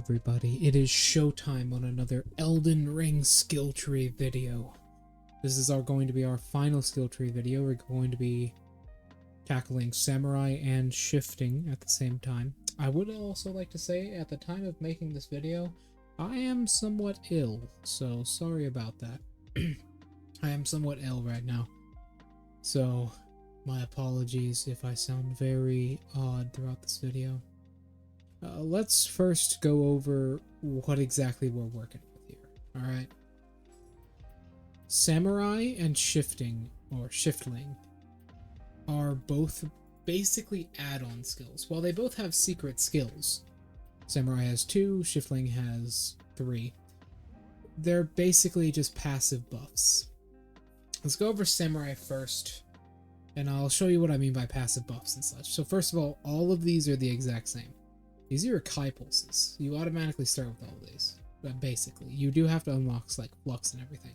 everybody, it is showtime on another Elden Ring skill tree video. This is going to be our final skill tree video. We're going to be tackling Samurai and Shifting at the same time. I would also like to say, at the time of making this video, I am somewhat ill, so sorry about that. I am somewhat ill right now, so my apologies if I sound very odd throughout this video. Let's first go over what exactly we're working with here, alright? Samurai and Shifting, or Shiftling, are both basically add-on skills. While they both have secret skills, Samurai has 2, Shiftling has 3. They're basically just passive buffs. Let's go over Samurai first, and I'll show you what I mean by passive buffs and such. So first of all of these are the exact same. These are your Kai pulses. You automatically start with all of these. But basically, you do have to unlock like flux and everything.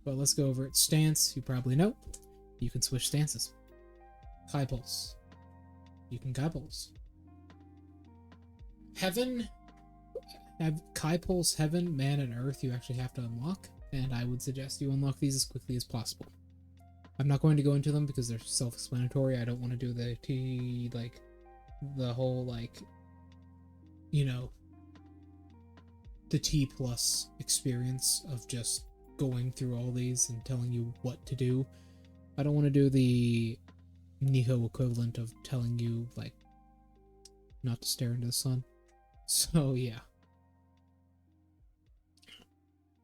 But let's go over it. Stance, you probably know. You can switch stances. Kai pulse. You can Kai pulse. Heaven. Have Kai pulse, Heaven, Man, and Earth you actually have to unlock. And I would suggest you unlock these as quickly as possible. I'm not going to go into them because they're self-explanatory. I don't want to do the whole you know, the T plus experience of just going through all these and telling you what to do. I don't want to do the Nioh equivalent of telling you, like, not to stare into the sun. So, yeah.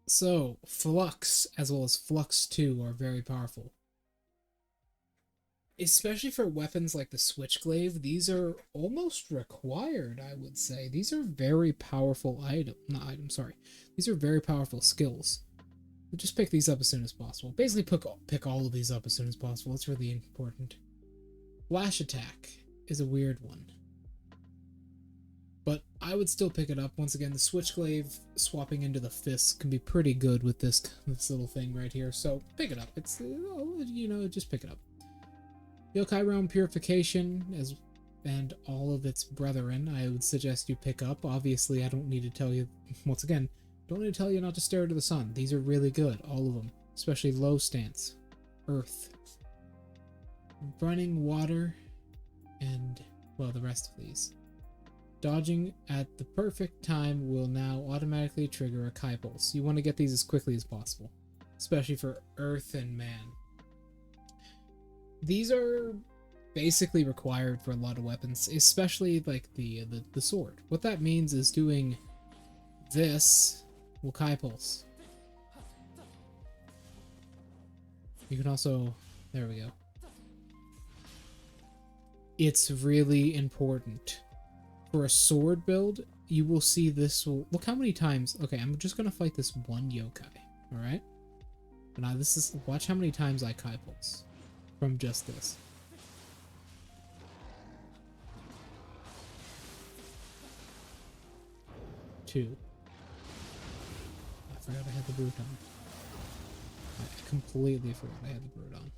So, Flux, as well as Flux 2, are very powerful. Especially for weapons like the Switchglaive, these are almost required, I would say. These are very powerful These are very powerful skills. Just pick these up as soon as possible. Basically, pick all of these up as soon as possible. It's really important. Flash Attack is a weird one, but I would still pick it up. Once again, the Switchglaive swapping into the fists can be pretty good with this little thing right here, so pick it up. It's, you know, just pick it up. Yokai Realm Purification, and all of its brethren, I would suggest you pick up. Obviously, I don't need to tell you, once again, don't need to tell you not to stare into the sun. These are really good, all of them, especially low stance, Earth, running water, and, well, the rest of these. Dodging at the perfect time will now automatically trigger a Kai Pulse. You want to get these as quickly as possible, especially for Earth and Man. These are basically required for a lot of weapons, especially like the sword. What that means is doing this will Kai Pulse. You can also, there we go. It's really important. For a sword build, you will see this will, look how many times, okay, I'm just gonna fight this one yokai, alright? Now this is, watch how many times I Kai Pulse from just this. Two. I forgot I had the brute on. I completely forgot I had the brute on.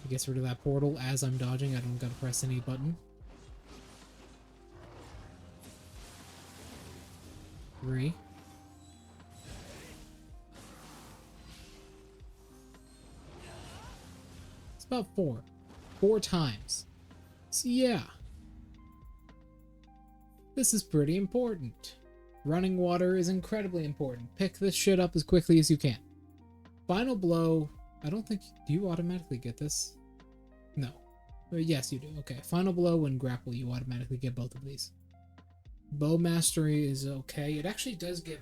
It gets rid of that portal as I'm dodging. I don't gotta press any button. 3. It's about 4. 4 times. So yeah. This is pretty important. Running water is incredibly important. Pick this shit up as quickly as you can. Final blow. I don't think, do you automatically get this? No. Yes, you do. Okay. Final blow and grapple, you automatically get both of these. Bow mastery is okay. It actually does give,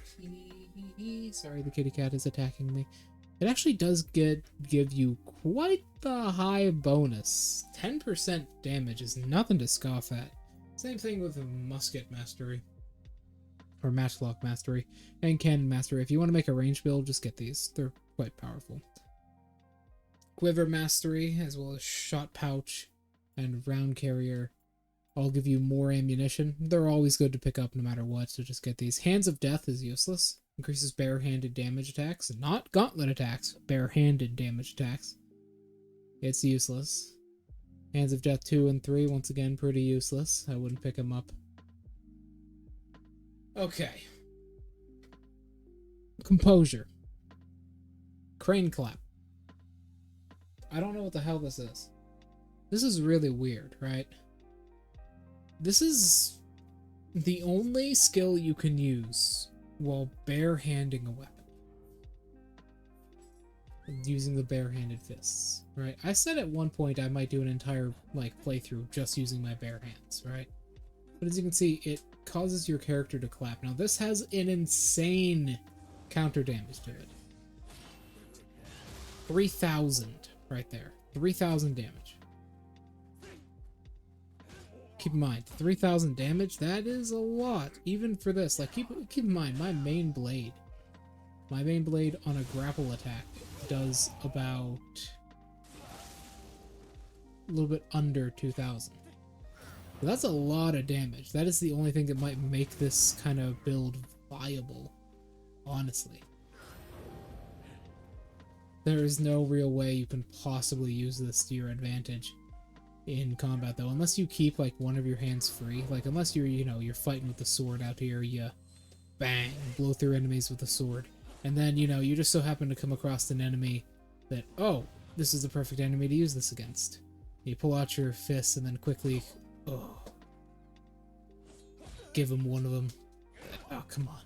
sorry, the kitty cat is attacking me. It actually does give you quite the high bonus. 10% damage is nothing to scoff at. Same thing with musket mastery. Or matchlock mastery. And cannon mastery. If you want to make a range build, just get these. They're quite powerful. Quiver mastery, as well as shot pouch and round carrier, all give you more ammunition. They're always good to pick up no matter what, so just get these. Hands of Death is useless. Increases bare-handed damage attacks, not gauntlet attacks, bare-handed damage attacks. It's useless. Hands of Death 2 and 3, once again, pretty useless. I wouldn't pick them up. Okay. Composure. Crane Clap. I don't know what the hell this is. This is really weird, right? This is the only skill you can use while bare-handing a weapon. Using the bare-handed fists, right? I said at one point I might do an entire, like, playthrough just using my bare hands, right? But as you can see, it causes your character to clap. Now, this has an insane counter damage to it. 3,000 right there. 3,000 damage. Keep in mind, 3,000 damage, that is a lot, even for this. Like, keep in mind, my main blade on a grapple attack does about a little bit under 2,000. So that's a lot of damage. That is the only thing that might make this kind of build viable, honestly. There is no real way you can possibly use this to your advantage in combat, though, unless you keep like one of your hands free. Like, unless you're, you know, you're fighting with the sword out here, you bang, blow through enemies with the sword. And then, you know, you just so happen to come across an enemy that, oh, this is the perfect enemy to use this against. You pull out your fists and then quickly, oh, give him one of them. Oh, come on.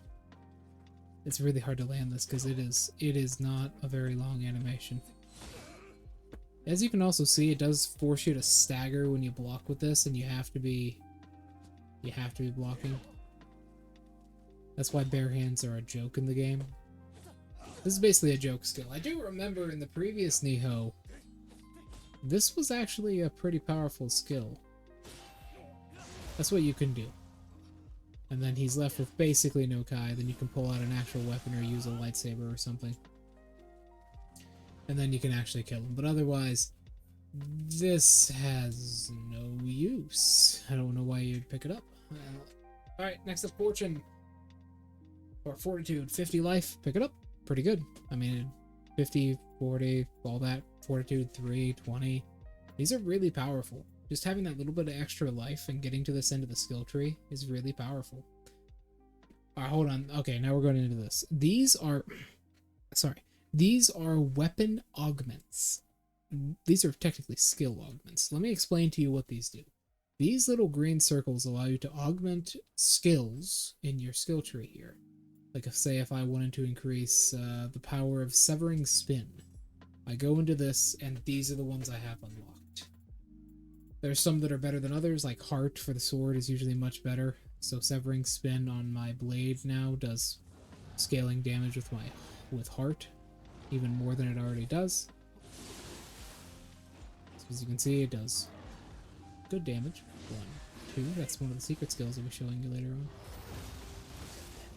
It's really hard to land this because it is not a very long animation. As you can also see, it does force you to stagger when you block with this, and you have to be blocking. That's why bare hands are a joke in the game. This is basically a joke skill. I do remember in the previous Nioh, this was actually a pretty powerful skill. That's what you can do. And then he's left with basically no Kai, then you can pull out an actual weapon or use a lightsaber or something. And then you can actually kill him. But otherwise, this has no use. I don't know why you'd pick it up. Alright, next up, Fortune. Or Fortitude. 50 life. Pick it up. Pretty good. I mean, 50, 40, all that. Fortitude, 3, 20. These are really powerful. Just having that little bit of extra life and getting to this end of the skill tree is really powerful. Alright, hold on. Okay, now we're going into this. These are weapon augments. These are technically skill augments. Let me explain to you what these do. These little green circles allow you to augment skills in your skill tree here. Like, if I wanted to increase the power of Severing Spin, I go into this, and these are the ones I have unlocked. There's some that are better than others, like Heart for the sword is usually much better. So Severing Spin on my blade now does scaling damage with Heart, even more than it already does. So as you can see, it does good damage. 1, 2. That's one of the secret skills I'll be showing you later on.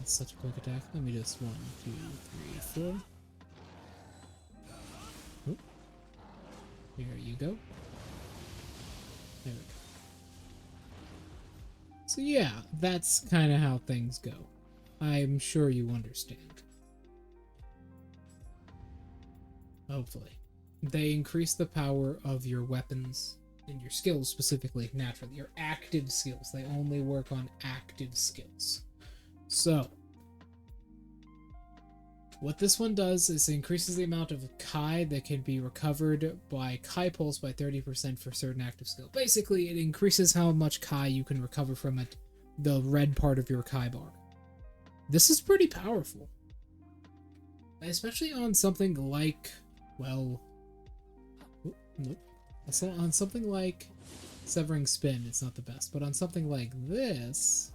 It's such a quick attack. Let me just 1, 2, 3, 4. Oop. There you go. There we go. So yeah, that's kind of how things go. I'm sure you understand. Hopefully. They increase the power of your weapons and your skills specifically, naturally. Your active skills. They only work on active skills. So, what this one does is increases the amount of Kai that can be recovered by Kai Pulse by 30% for certain active skill. Basically, it increases how much Kai you can recover from it, the red part of your Kai bar. This is pretty powerful. Especially on something like, well, nope. On something like Severing Spin, it's not the best. But on something like this,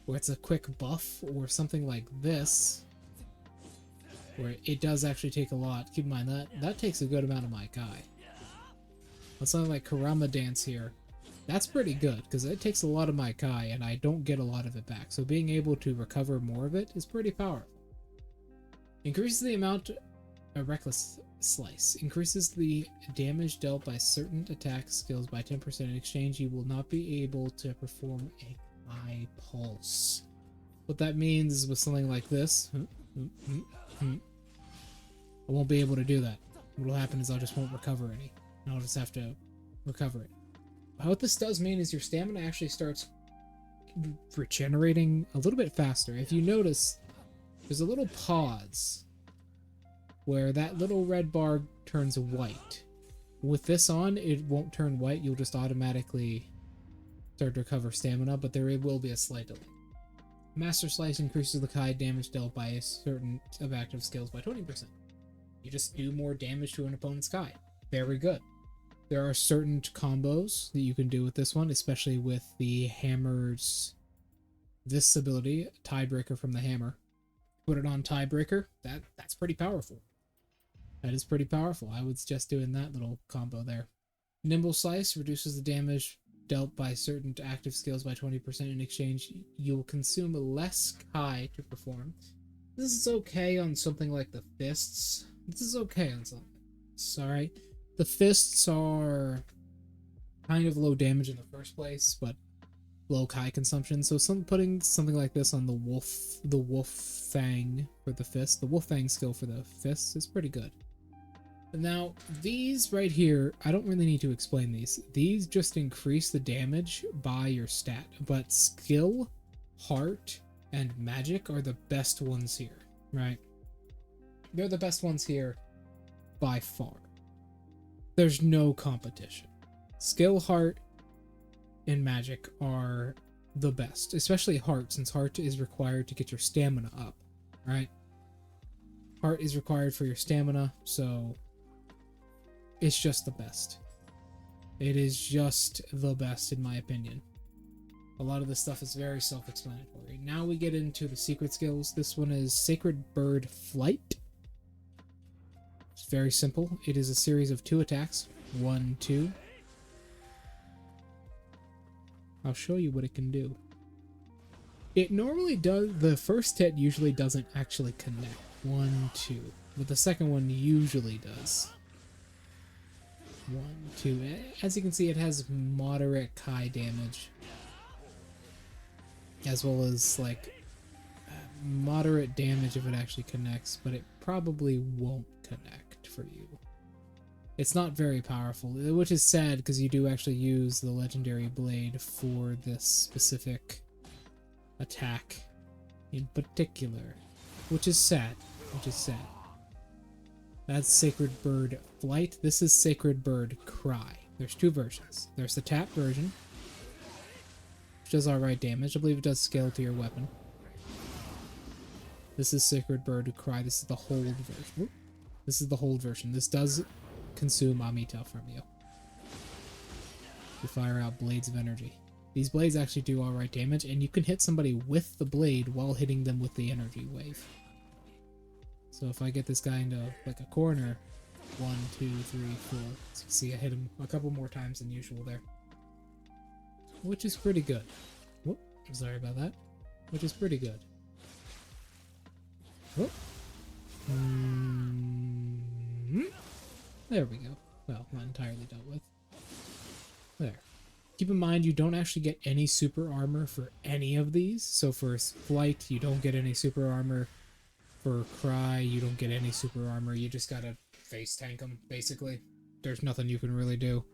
where it's a quick buff, or something like this, where it does actually take a lot. Keep in mind, that takes a good amount of my Kai. On something like Karama Dance here, that's pretty good, because it takes a lot of my Kai, and I don't get a lot of it back. So being able to recover more of it is pretty powerful. Increases the amount... A Reckless Slice. Increases the damage dealt by certain attack skills by 10%. In exchange, you will not be able to perform a Kai Pulse. What that means is with something like this, I won't be able to do that. What will happen is I just won't recover any. And I'll just have to recover it. What this does mean is your stamina actually starts regenerating a little bit faster. If you notice, there's a little pause where that little red bar turns white. With this on, it won't turn white. You'll just automatically start to recover stamina, but there will be a slight delay. Master Slice increases the Kai damage dealt by a certain of active skills by 20%. You just do more damage to an opponent's Kai. Very good. There are certain combos that you can do with this one, especially with the hammer's this ability, Tiebreaker from the hammer. Put it on Tiebreaker, that's pretty powerful. That is pretty powerful. I would suggest doing that little combo there. Nimble Slice reduces the damage dealt by certain active skills by 20%. In exchange, you will consume less Kai to perform. This is okay on something like the fists. This is okay on something. Alright. The fists are kind of low damage in the first place, but low Kai consumption. So putting something like this on the wolf fang for the fist, the wolf fang skill for the fists is pretty good. Now, these right here, I don't really need to explain these. These just increase the damage by your stat, but skill, heart, and magic are the best ones here, right? They're the best ones here by far. There's no competition. Skill, heart, and magic are the best, especially heart, since heart is required to get your stamina up, right? Heart is required for your stamina, so it's just the best. It is just the best in my opinion. A lot of this stuff is very self-explanatory. Now we get into the secret skills. This one is Sacred Bird Flight. It's very simple. It is a series of 2 attacks. 1, 2. I'll show you what it can do. It normally does, the first hit usually doesn't actually connect. 1, 2. But the second one usually does. 1, 2. As you can see, it has moderate Kai damage. As well as, like, moderate damage if it actually connects, but it probably won't connect for you. It's not very powerful, which is sad because you do actually use the legendary blade for this specific attack in particular, which is sad. That's Sacred Bird Flight. This is Sacred Bird Cry. There's 2 versions. There's the tap version, which does alright damage. I believe it does scale to your weapon. This is Sacred Bird Cry. This is the hold version. This is the hold version. This does consume Amita from you. You fire out blades of energy. These blades actually do alright damage, and you can hit somebody with the blade while hitting them with the energy wave. So if I get this guy into like a corner, 1, 2, 3, 4. So you see I hit him a couple more times than usual there. Which is pretty good. Whoop, sorry about that. Which is pretty good. Whoop. There we go. Well, not entirely dealt with. There. Keep in mind you don't actually get any super armor for any of these. So for Flight, you don't get any super armor. For Cry, you don't get any super armor. You just gotta face tank them, basically. There's nothing you can really do.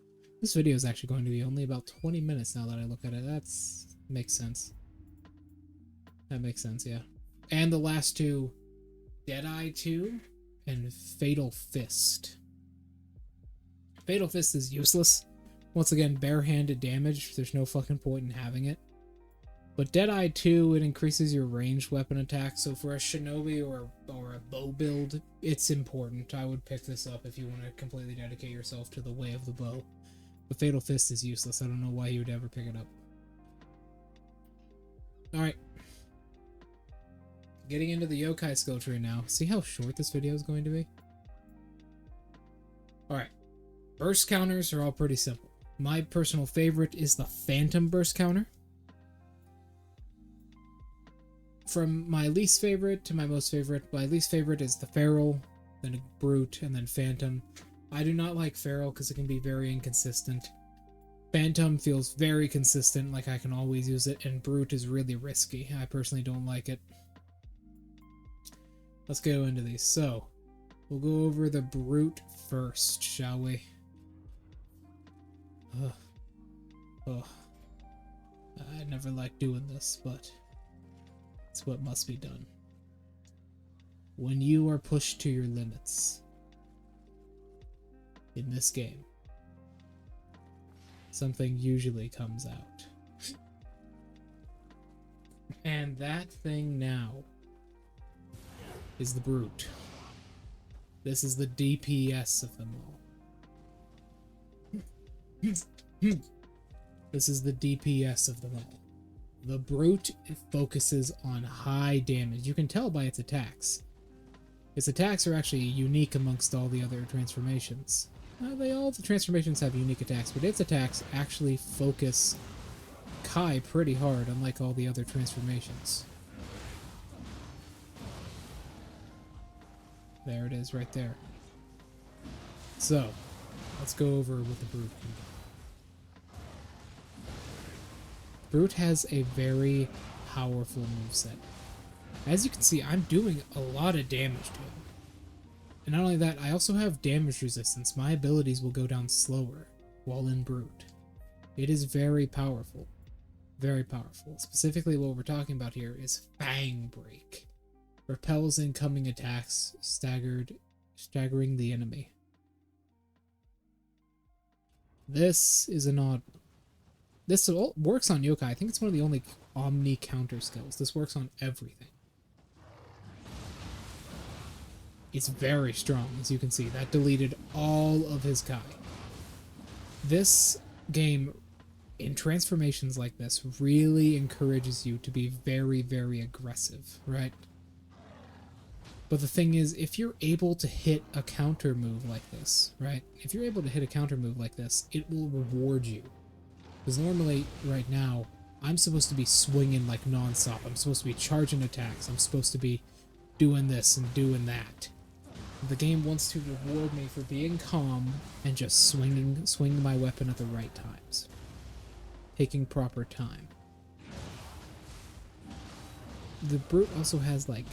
This video is actually going to be only about 20 minutes now that I look at it. Makes sense. That makes sense, yeah. And the last 2, Deadeye 2 and Fatal Fist. Fatal Fist is useless. Once again, barehanded damage. There's no fucking point in having it. But Deadeye 2, it increases your ranged weapon attack. So for a shinobi or a bow build, it's important. I would pick this up if you want to completely dedicate yourself to the way of the bow. But Fatal Fist is useless. I don't know why you would ever pick it up. Alright. Getting into the yokai skill tree now. See how short this video is going to be? Alright. Burst counters are all pretty simple. My personal favorite is the Phantom Burst counter. From my least favorite to my most favorite, my least favorite is the Feral, then a Brute, and then Phantom. I do not like Feral because it can be very inconsistent. Phantom feels very consistent, like I can always use it, and Brute is really risky. I personally don't like it. Let's go into these. So, we'll go over the Brute first, shall we? Ugh. Ugh. I never liked doing this, but it's what must be done. When you are pushed to your limits in this game, something usually comes out. And that thing now is the Brute. This is the DPS of them all. This is the DPS of them all. The Brute focuses on high damage. You can tell by its attacks. Its attacks are actually unique amongst all the other transformations. All the transformations have unique attacks, but its attacks actually focus Kai pretty hard, unlike all the other transformations. There it is, right there. So, let's go over what the Brute can do. Brute has a very powerful moveset. As you can see, I'm doing a lot of damage to him. And not only that, I also have damage resistance. My abilities will go down slower while in Brute. It is very powerful. Very powerful. Specifically, what we're talking about here is Fang Break. Repels incoming attacks, staggering the enemy. This is an odd... This works on yokai. I think it's one of the only Omni counter skills. This works on everything. It's very strong, as you can see. That deleted all of his Kai. This game, in transformations like this, really encourages you to be very, very aggressive, right? But the thing is, if you're able to hit a counter move like this, right? If you're able to hit a counter move like this, it will reward you. Because normally, right now, I'm supposed to be swinging like non-stop. I'm supposed to be charging attacks. I'm supposed to be doing this and doing that. The game wants to reward me for being calm and just swinging my weapon at the right times. Taking proper time. The Brute also has, like,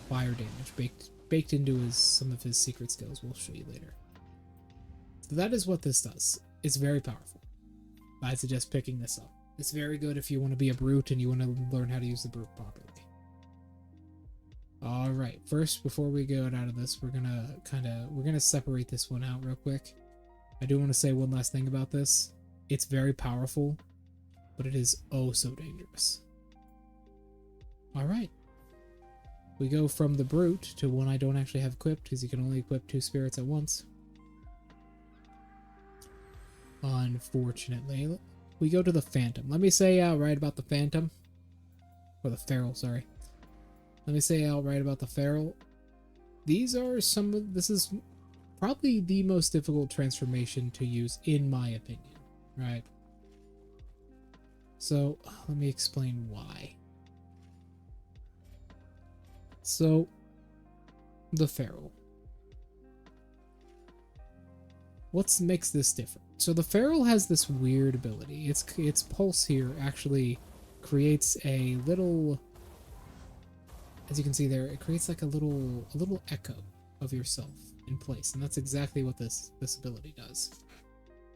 fire damage baked into some of his secret skills. We'll show you later. So that is what this does. It's very powerful. I suggest picking this up. It's very good if you want to be a Brute and you want to learn how to use the Brute properly. Alright, first, before we go out of this, we're gonna separate this one out real quick. I do want to say one last thing about this. It's very powerful, but it is oh so dangerous. Alright. We go from the Brute to one I don't actually have equipped, because you can only equip 2 spirits at once. Unfortunately. We go to the Phantom. Let me say outright about the Phantom. Or the Feral, sorry. Let me say outright about the Feral. This is probably the most difficult transformation to use, in my opinion, right? So, let me explain why. So, the Feral. What makes this different? So the Feral has this weird ability. Its pulse here actually creates a little... As you can see there, it creates like a little echo of yourself in place, and that's exactly what this ability does.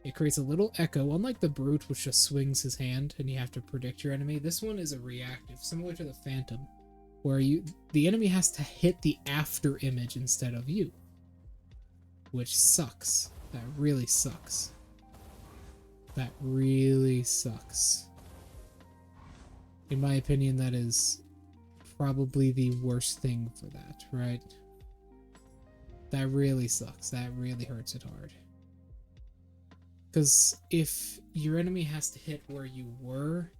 It creates a little echo, unlike the Brute, which just swings his hand and you have to predict your enemy. This one is a reactive, similar to the Phantom, where the enemy has to hit the after image instead of you, which sucks. That really sucks. That really sucks. In my opinion, that is probably the worst thing for that, right? That really sucks. That really hurts it hard. Because if your enemy has to hit where you were,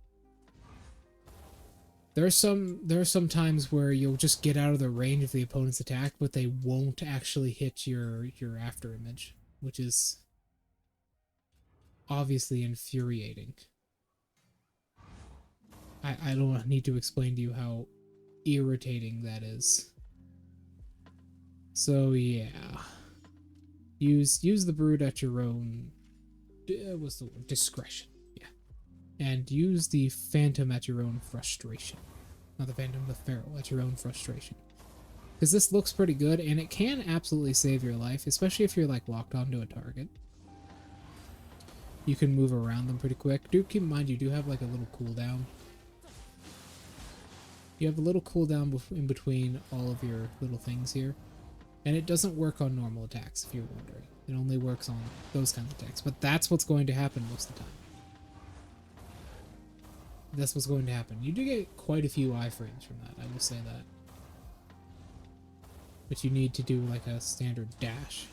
there are some times where you'll just get out of the range of the opponent's attack, but they won't actually hit your after image, which is obviously infuriating. I don't need to explain to you how irritating that is. So yeah, use the Brute at your own what's the word? Discretion. Yeah, and use the Phantom at your own frustration. Not the Phantom, the Feral at your own frustration. Because this looks pretty good, and it can absolutely save your life, especially if you're like locked onto a target. you can move around them pretty quick. Do keep in mind you do have like a little cooldown. You have a little cooldown in between all of your little things here. And it doesn't work on normal attacks, if you're wondering. It only works on those kinds of attacks. But that's what's going to happen most of the time. That's what's going to happen. You do get quite a few iframes from that, I will say that. But you need to do like a standard dash.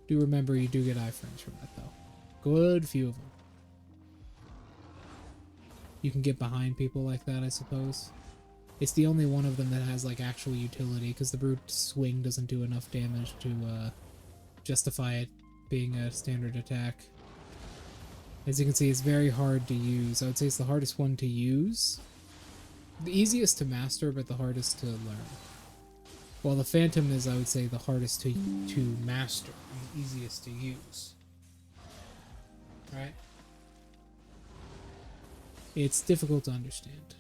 Do remember you do get iframes from that though. Good few of them. You can get behind people like that, I suppose. It's the only one of them that has like actual utility, because the brute swing doesn't do enough damage to justify it being a standard attack. As you can see, it's very hard to use. I would say it's the hardest one to use. The easiest to master, but the hardest to learn. While the Phantom is, I would say, the hardest to master, and the easiest to use. Right? It's difficult to understand,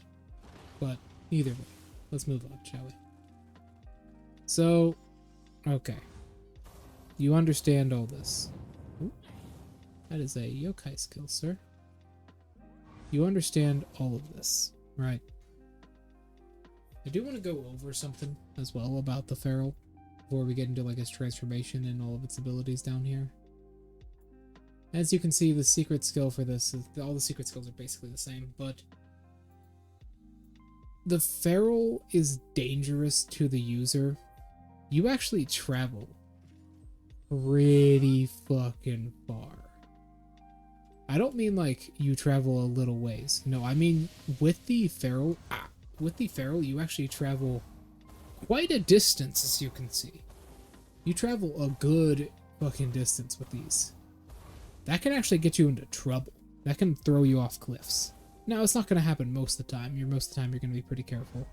but either way, let's move on, shall we? So, okay. You understand all this. Ooh, that is a yokai skill, sir. You understand all of this, right? I do want to go over something as well about the Feral before we get into like its transformation and all of its abilities down here. As you can see, the secret skill for this is, all the secret skills are basically the same, but the Feral is dangerous to the user. You actually travel pretty fucking far. I don't mean like you travel a little ways. No, I mean with the Feral, you actually travel quite a distance, as you can see. You travel a good fucking distance with these. That can actually get you into trouble. That can throw you off cliffs. Now, it's not going to happen most of the time. Most of the time, you're going to be pretty careful.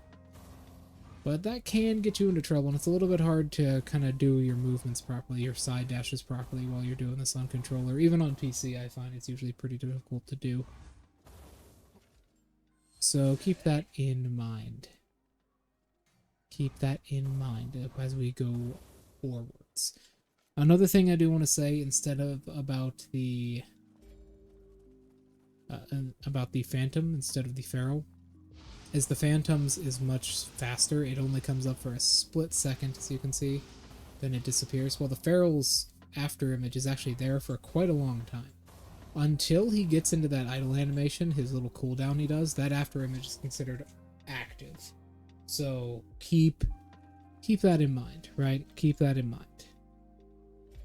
But that can get you into trouble, and it's a little bit hard to kind of do your movements properly, your side dashes properly while you're doing this on controller. Even on PC, I find it's usually pretty difficult to do. So keep that in mind. Keep that in mind as we go forwards. Another thing I do want to say, instead of about the Phantom instead of the Feral, is the Phantom's is much faster. It only comes up for a split second, as you can see, then it disappears. While the Feral's after image is actually there for quite a long time. Until he gets into that idle animation, his little cooldown he does, that after image is considered active. So keep that in mind, right? Keep that in mind.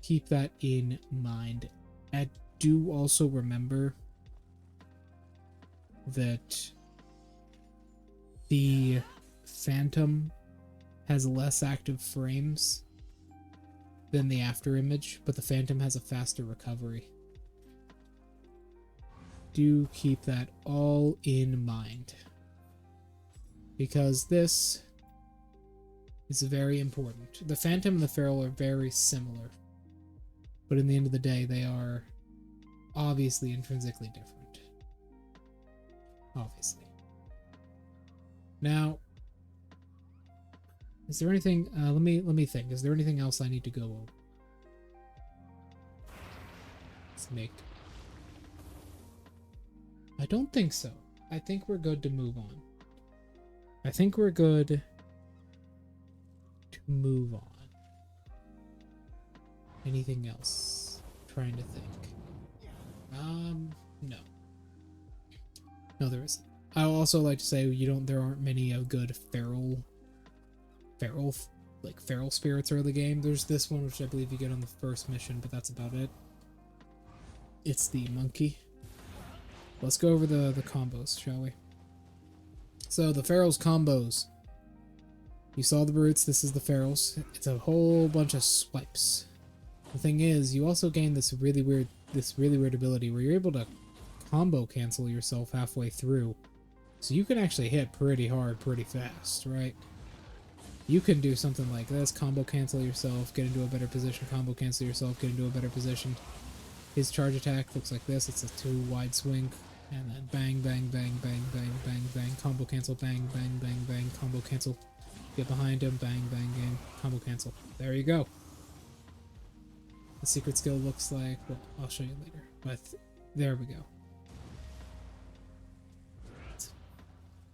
Keep that in mind. And do also remember that the Phantom has less active frames than the after image, but the Phantom has a faster recovery. Do keep that all in mind, because this is very important. The Phantom and the Feral are very similar, but in the end of the day, they are obviously intrinsically different. Obviously. Now, is there anything? Let me think. Is there anything else I need to go over? Let's make. I don't think so. I think we're good to move on. I think we're good to move on. Anything else? I'm trying to think. No. No, there isn't. I would also like to say there aren't many good feral spirits early game. There's this one, which I believe you get on the first mission, but that's about it. It's the monkey. Let's go over the combos, shall we? So the Feral's combos. You saw the brutes, this is the Feral's. It's a whole bunch of swipes. The thing is, you also gain this really weird ability where you're able to combo cancel yourself halfway through. So you can actually hit pretty hard pretty fast, right? You can do something like this, combo cancel yourself, get into a better position, combo cancel yourself, get into a better position. His charge attack looks like this. It's a 2 wide swing, and then bang, bang, bang, bang, bang, bang, bang, combo cancel, bang, bang, bang, bang, combo cancel. Get behind him, bang, bang, bang, combo cancel. There you go. the secret skill looks like. Well, I'll show you later. But there we go.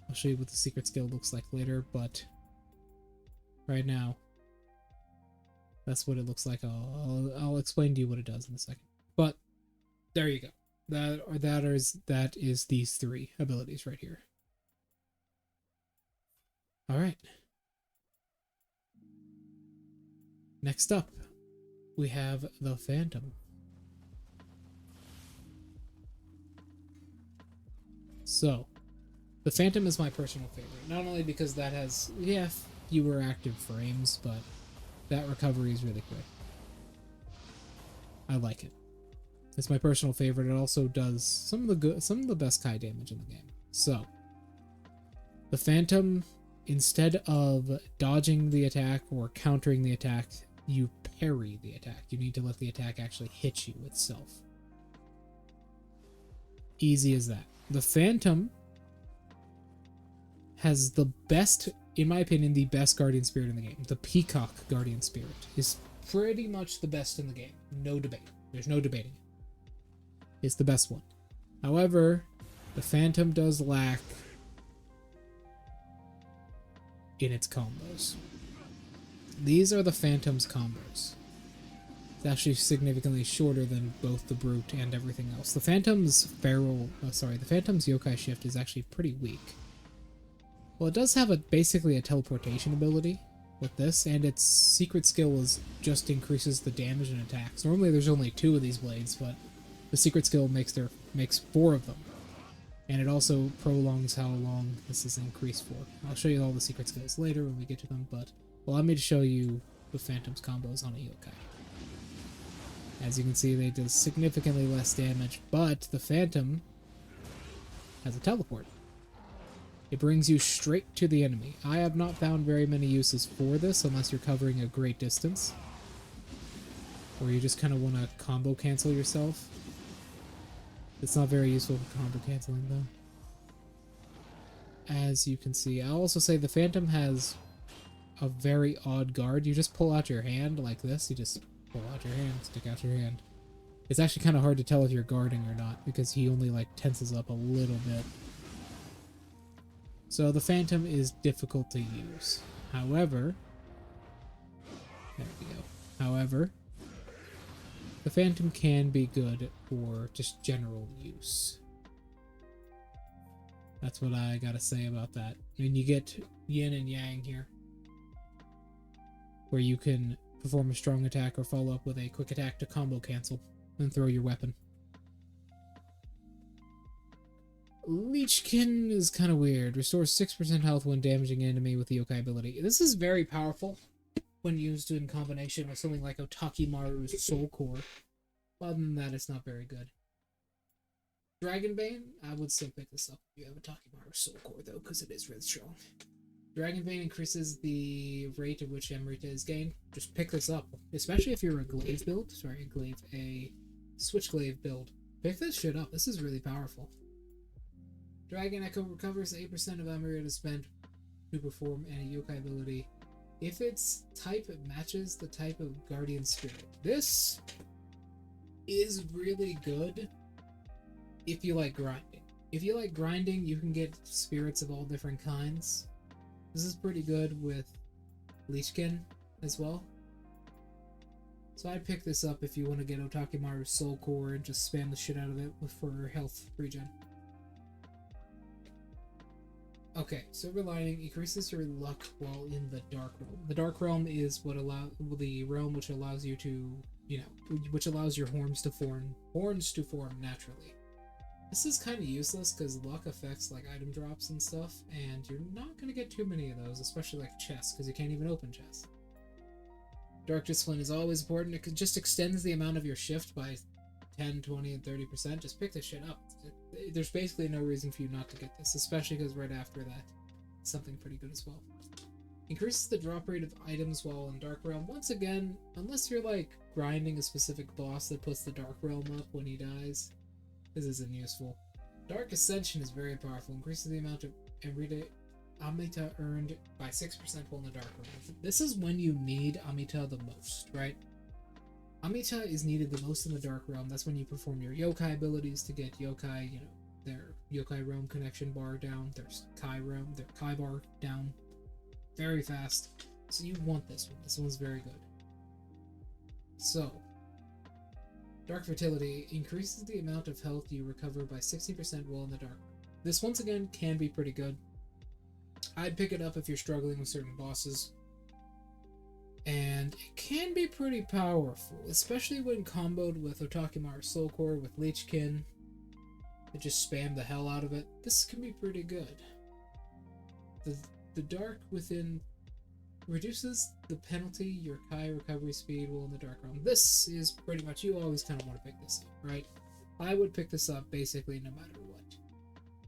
I'll show you what the secret skill looks like later, but right now, that's what it looks like. I'll explain to you what it does in a second. But there you go. That is these three abilities right here. All right. Next up, we have the Phantom. So, the Phantom is my personal favorite. Not only because that has, fewer active frames, but that recovery is really quick. I like it. It's my personal favorite. It also does some of the best Kai damage in the game. So, the Phantom, instead of dodging the attack or countering the attack, you parry the attack. You need to let the attack actually hit you itself. Easy as that. The Phantom has the best, in my opinion, the best Guardian Spirit in the game. The Peacock Guardian Spirit is pretty much the best in the game. No debate. There's no debating it. It's the best one. However, the Phantom does lack in its combos. These are the Phantom's combos. It's actually significantly shorter than both the Brute and everything else. The Phantom's the Phantom's yokai shift is actually pretty weak. Well, it does have basically a teleportation ability with this, and its secret skill just increases the damage and attacks. Normally there's only 2 of these blades, but the secret skill makes 4 of them. And it also prolongs how long this is increased for. I'll show you all the secret skills later when we get to them, but allow me to show you the Phantom's combos on a yokai. As you can see, they do significantly less damage, but the Phantom has a teleport. It brings you straight to the enemy. I have not found very many uses for this unless you're covering a great distance, or you just kind of want to combo cancel yourself. It's not very useful for combo canceling though. As you can see, I'll also say the Phantom has a very odd guard. You just pull out your hand like this. You just pull out your hand, stick out your hand. It's actually kind of hard to tell if you're guarding or not because he only like tenses up a little bit. So the Phantom is difficult to use. However, there we go. However, the Phantom can be good for just general use. That's what I gotta say about that. And you get yin and yang here, where you can perform a strong attack or follow up with a quick attack to combo cancel and throw your weapon. Leechkin is kind of weird. Restores 6% health when damaging an enemy with the yokai ability. This is very powerful when used in combination with something like Otakimaru's Soul Core. Other than that, it's not very good. Dragonbane, I would still pick this up if you have Otakimaru's Soul Core, though, because it is really strong. Dragonbane increases the rate at which Emerita is gained. Just pick this up, especially if you're a glaive build. A switch glaive build. Pick this shit up. This is really powerful. Dragon Echo recovers 8% of Emerita spent to perform any yokai ability if its type matches the type of Guardian Spirit. This is really good if you like grinding. If you like grinding, you can get spirits of all different kinds. This is pretty good with Leechkin as well. So I'd pick this up if you want to get Otakimaru's Soul Core and just spam the shit out of it for health regen. Okay, Silver Lining increases your luck while in the Dark Realm. The Dark Realm is the realm which allows you to, which allows your horns to form naturally. This is kind of useless because luck affects like item drops and stuff, and you're not going to get too many of those, especially like chests, because you can't even open chests. Dark Discipline is always important. It just extends the amount of your shift by 10, 20, and 30%. Just pick this shit up. There's basically no reason for you not to get this, especially because right after that, it's something pretty good as well. Increases the drop rate of items while in Dark Realm. Once again, unless you're like grinding a specific boss that puts the Dark Realm up when he dies, this isn't useful. Dark Ascension is very powerful. Increases the amount of everyday Amita earned by 6% while in the Dark Realm. This is when you need Amita the most, right? Amita is needed the most in the Dark Realm. That's when you perform your yokai abilities to get yokai, you know, their yokai realm connection bar down, their kai bar down very fast. So you want this one. This one's very good. So, Dark Fertility increases the amount of health you recover by 60% while in the dark. This once again can be pretty good. I'd pick it up if you're struggling with certain bosses. And it can be pretty powerful, especially when comboed with Otakimaru Soul Core with Leechkin. It just spam the hell out of it. This can be pretty good. The Dark Within reduces the penalty your Kai recovery speed will in the Dark Realm. This is pretty much, you always kind of want to pick this up, right? I would pick this up basically no matter what.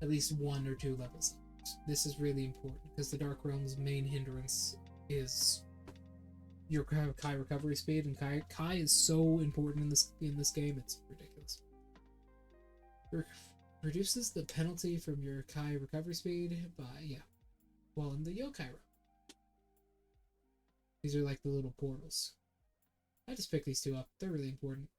At least 1 or 2 levels up. This is really important because the Dark Realm's main hindrance is your Kai recovery speed, and Kai is so important in this game, it's ridiculous. Reduces the penalty from your Kai recovery speed by, well, in the yokai realm. These are like the little portals. I just picked these 2 up. They're really important.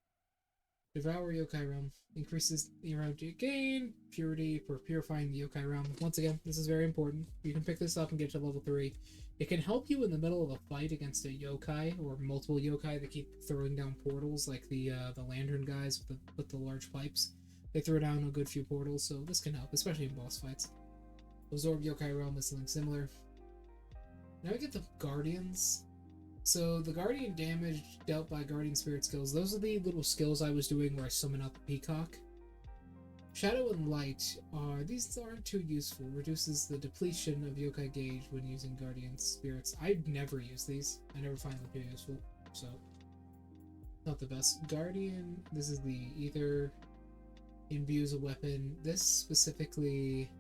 Devour Yokai Realm. Increases the amount you gain. Purity for purifying the Yokai Realm. Once again, this is very important. You can pick this up and get to level 3. It can help you in the middle of a fight against a yokai or multiple yokai that keep throwing down portals, like the lantern guys with the large pipes. They throw down a good few portals, so this can help, especially in boss fights. Absorb Yokai Realm is something similar. Now we get the Guardians. So the Guardian damage dealt by Guardian Spirit skills, those are the little skills I was doing where I summon out the Peacock. Shadow and Light these aren't too useful. Reduces the depletion of yokai gauge when using Guardian Spirits. I never use these. I never find them too useful, so not the best. Guardian, this is the Ether. Imbues a weapon. This specifically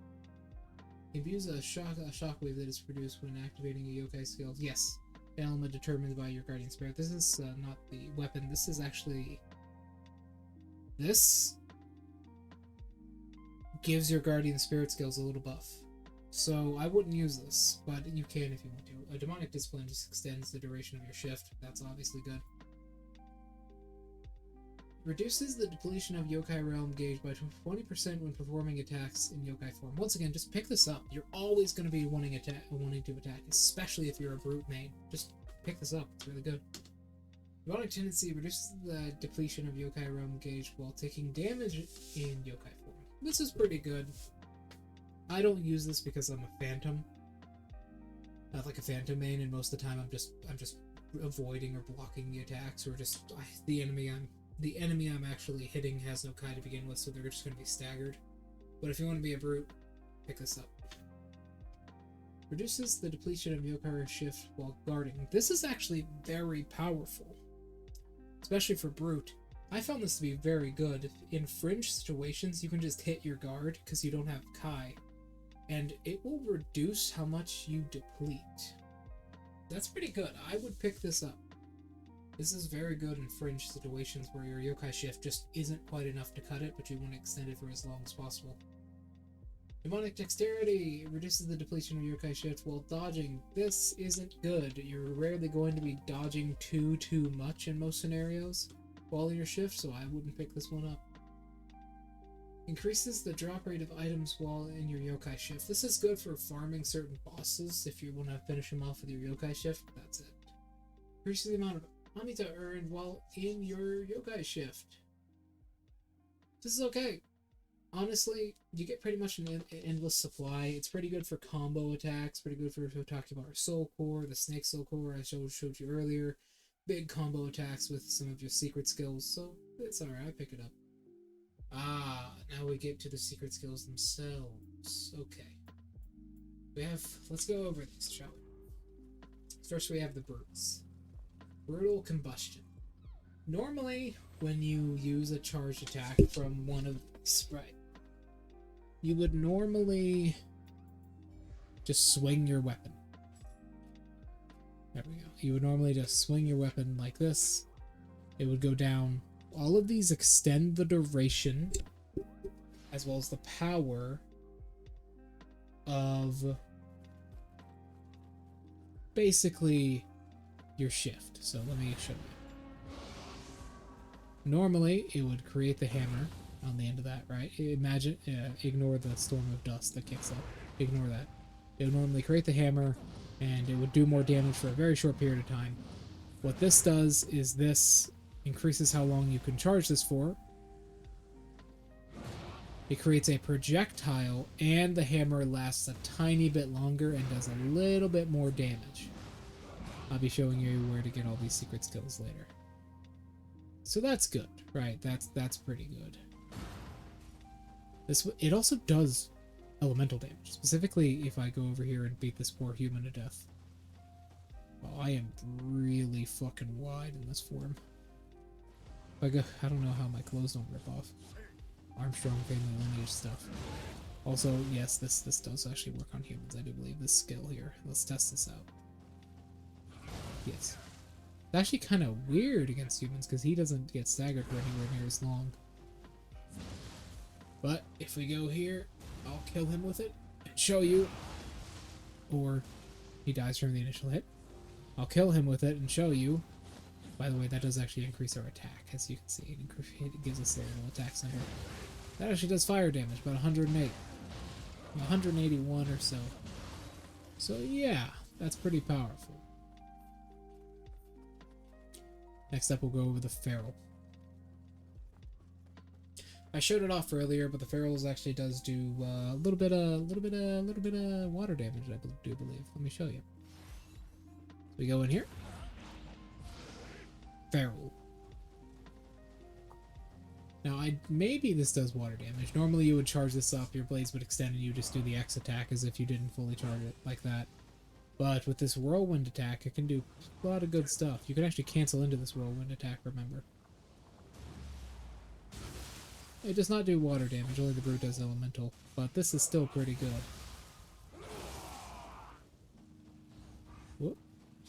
imbues a shockwave that is produced when activating a yokai skill. Yes. Element determined by your Guardian Spirit. This is not the weapon. This is actually... This gives your Guardian Spirit skills a little buff. So I wouldn't use this, but you can if you want to. A Demonic Discipline just extends the duration of your shift. That's obviously good. Reduces the depletion of Yokai Realm gauge by 20% when performing attacks in Yokai form. Once again, just pick this up. You're always going to be wanting to attack, especially if you're a brute main. Just pick this up. It's really good. Demonic Tendency reduces the depletion of Yokai Realm gauge while taking damage in Yokai form. This is pretty good. I don't use this because I'm a Phantom. Not like a Phantom main, and most of the time I'm just avoiding or blocking the attacks, or just the enemy I'm actually hitting has no Kai to begin with, so they're just going to be staggered. But if you want to be a brute, pick this up. Reduces the depletion of Yokai shift while guarding. This is actually very powerful, especially for brute. I found this to be very good. In fringe situations, you can just hit your guard because you don't have Kai, and it will reduce how much you deplete. That's pretty good. I would pick this up. This is very good in fringe situations where your yokai shift just isn't quite enough to cut it, but you want to extend it for as long as possible. Demonic Dexterity reduces the depletion of yokai shift while dodging. This isn't good. You're rarely going to be dodging too much in most scenarios while in your shift, so I wouldn't pick this one up. Increases the drop rate of items while in your yokai shift. This is good for farming certain bosses. If you want to finish them off with your yokai shift, that's it. Increases the amount of Amita earned while in your yokai shift. This is okay. Honestly, you get pretty much an endless supply. It's pretty good for combo attacks, pretty good for Otakimaru Soul Core, the Snake Soul Core I showed you earlier. Big combo attacks with some of your secret skills, so it's alright, I pick it up. Now we get to the secret skills themselves. Okay. Let's go over these, shall we? First we have the brutes. Brutal Combustion. Normally, when you use a charged attack from one of these, right, you would normally just swing your weapon. There we go. You would normally just swing your weapon like this. It would go down. All of these extend the duration as well as the power of basically your shift. So let me show you. Normally, it would create the hammer on the end of that, right? Imagine, ignore the storm of dust that kicks up. Ignore that. It would normally create the hammer, and it would do more damage for a very short period of time. What this does is this increases how long you can charge this for. It creates a projectile, and the hammer lasts a tiny bit longer and does a little bit more damage. I'll be showing you where to get all these secret skills later. So that's good, right? That's pretty good. It also does elemental damage. Specifically, if I go over here and beat this poor human to death. Oh, I am really fucking wide in this form. I don't know how my clothes don't rip off. Armstrong family lineage stuff. Also, yes, this does actually work on humans. I do believe this skill here. Let's test this out. Yes. It's actually kind of weird against humans because he doesn't get staggered for anywhere near as long. But if we go here, I'll kill him with it and show you. Or he dies from the initial hit. I'll kill him with it and show you. By the way, that does actually increase our attack, as you can see. It gives us a little attack symbol. That actually does fire damage, about 108. 181 or so. So yeah, that's pretty powerful. Next up, we'll go over the feral. I showed it off earlier, but the ferals actually does do a little bit of water damage. I do believe. Let me show you. So we go in here. Feral. Now, maybe this does water damage. Normally, you would charge this up, your blades would extend, and you just do the X attack as if you didn't fully charge it like that. But with this whirlwind attack, it can do a lot of good stuff. You can actually cancel into this whirlwind attack, remember. It does not do water damage, only the brute does elemental, but this is still pretty good. Whoop.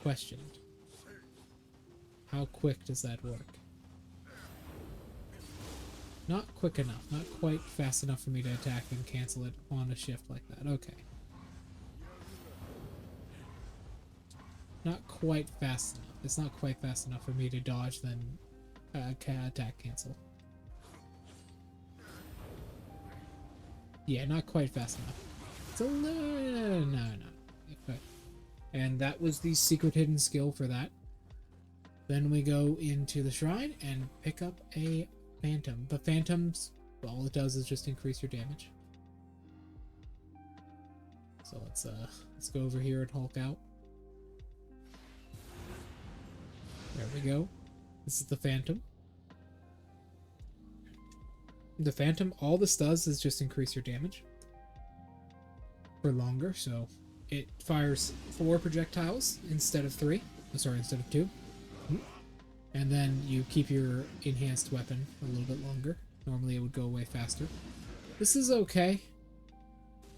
Question. How quick does that work? Not quick enough. Not quite fast enough for me to attack and cancel it on a shift like that. Okay. Not quite fast enough. It's not quite fast enough for me to dodge then attack cancel. Yeah, not quite fast enough. It's a little... No. Okay. And that was the secret hidden skill for that. Then we go into the shrine and pick up a phantom. The phantoms, all it does is just increase your damage. So let's go over here and Hulk out. There we go. This is the phantom. The phantom, all this does is just increase your damage for longer. So it fires 4 projectiles instead of 3. Oh, sorry, instead of 2. And then you keep your enhanced weapon a little bit longer. Normally it would go away faster. This is okay.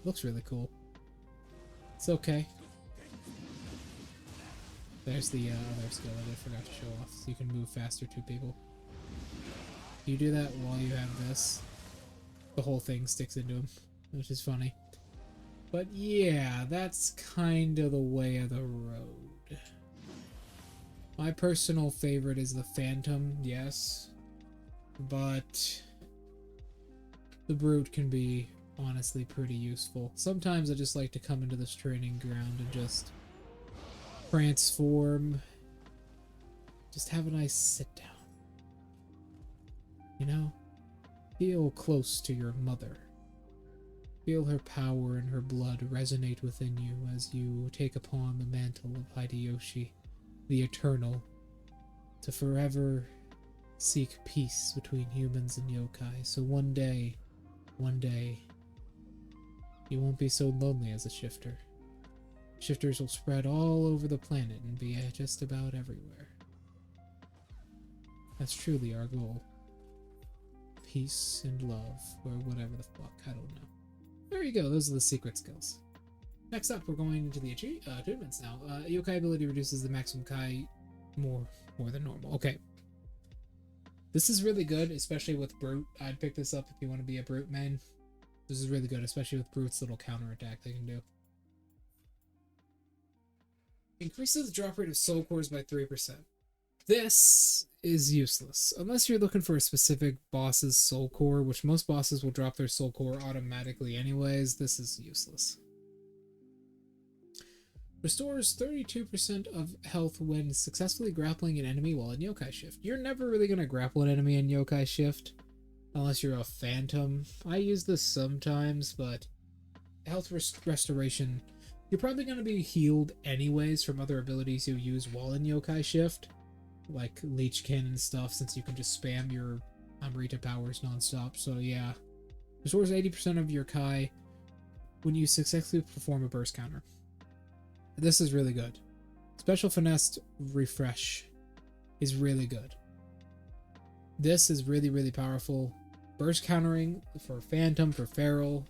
Looks really cool. It's okay. There's the other skill that I forgot to show off. So you can move faster to people. You do that while you have this. The whole thing sticks into him, which is funny. But yeah, that's kind of the way of the road. My personal favorite is the Phantom, yes. But the Brute can be honestly pretty useful. Sometimes I just like to come into this training ground and just transform. Just have a nice sit down. You know? Feel close to your mother. Feel her power and her blood resonate within you as you take upon the mantle of Hideyoshi, the Eternal, to forever seek peace between humans and yokai. So one day, you won't be so lonely as a shifter. Shifters will spread all over the planet and be just about everywhere. That's truly our goal. Peace and love, or whatever the fuck, I don't know. There you go, those are the secret skills. Next up, we're going into the achievements now. Yokai ability reduces the maximum Kai more than normal. Okay. This is really good, especially with Brute. I'd pick this up if you want to be a Brute main. This is really good, especially with Brute's little counterattack they can do. Increases the drop rate of soul cores by 3%. This is useless. Unless you're looking for a specific boss's soul core, which most bosses will drop their soul core automatically anyways, this is useless. Restores 32% of health when successfully grappling an enemy while in yokai shift. You're never really going to grapple an enemy in yokai shift unless you're a phantom. I use this sometimes, but health restoration, you're probably going to be healed anyways from other abilities you use while in yokai shift, like leech cannon stuff, since you can just spam your Amrita powers nonstop. So yeah, restores 80% of your Kai when you successfully perform a burst counter. This is really good. Special finesse refresh is really good. This is really powerful. Burst countering for Phantom, for Feral.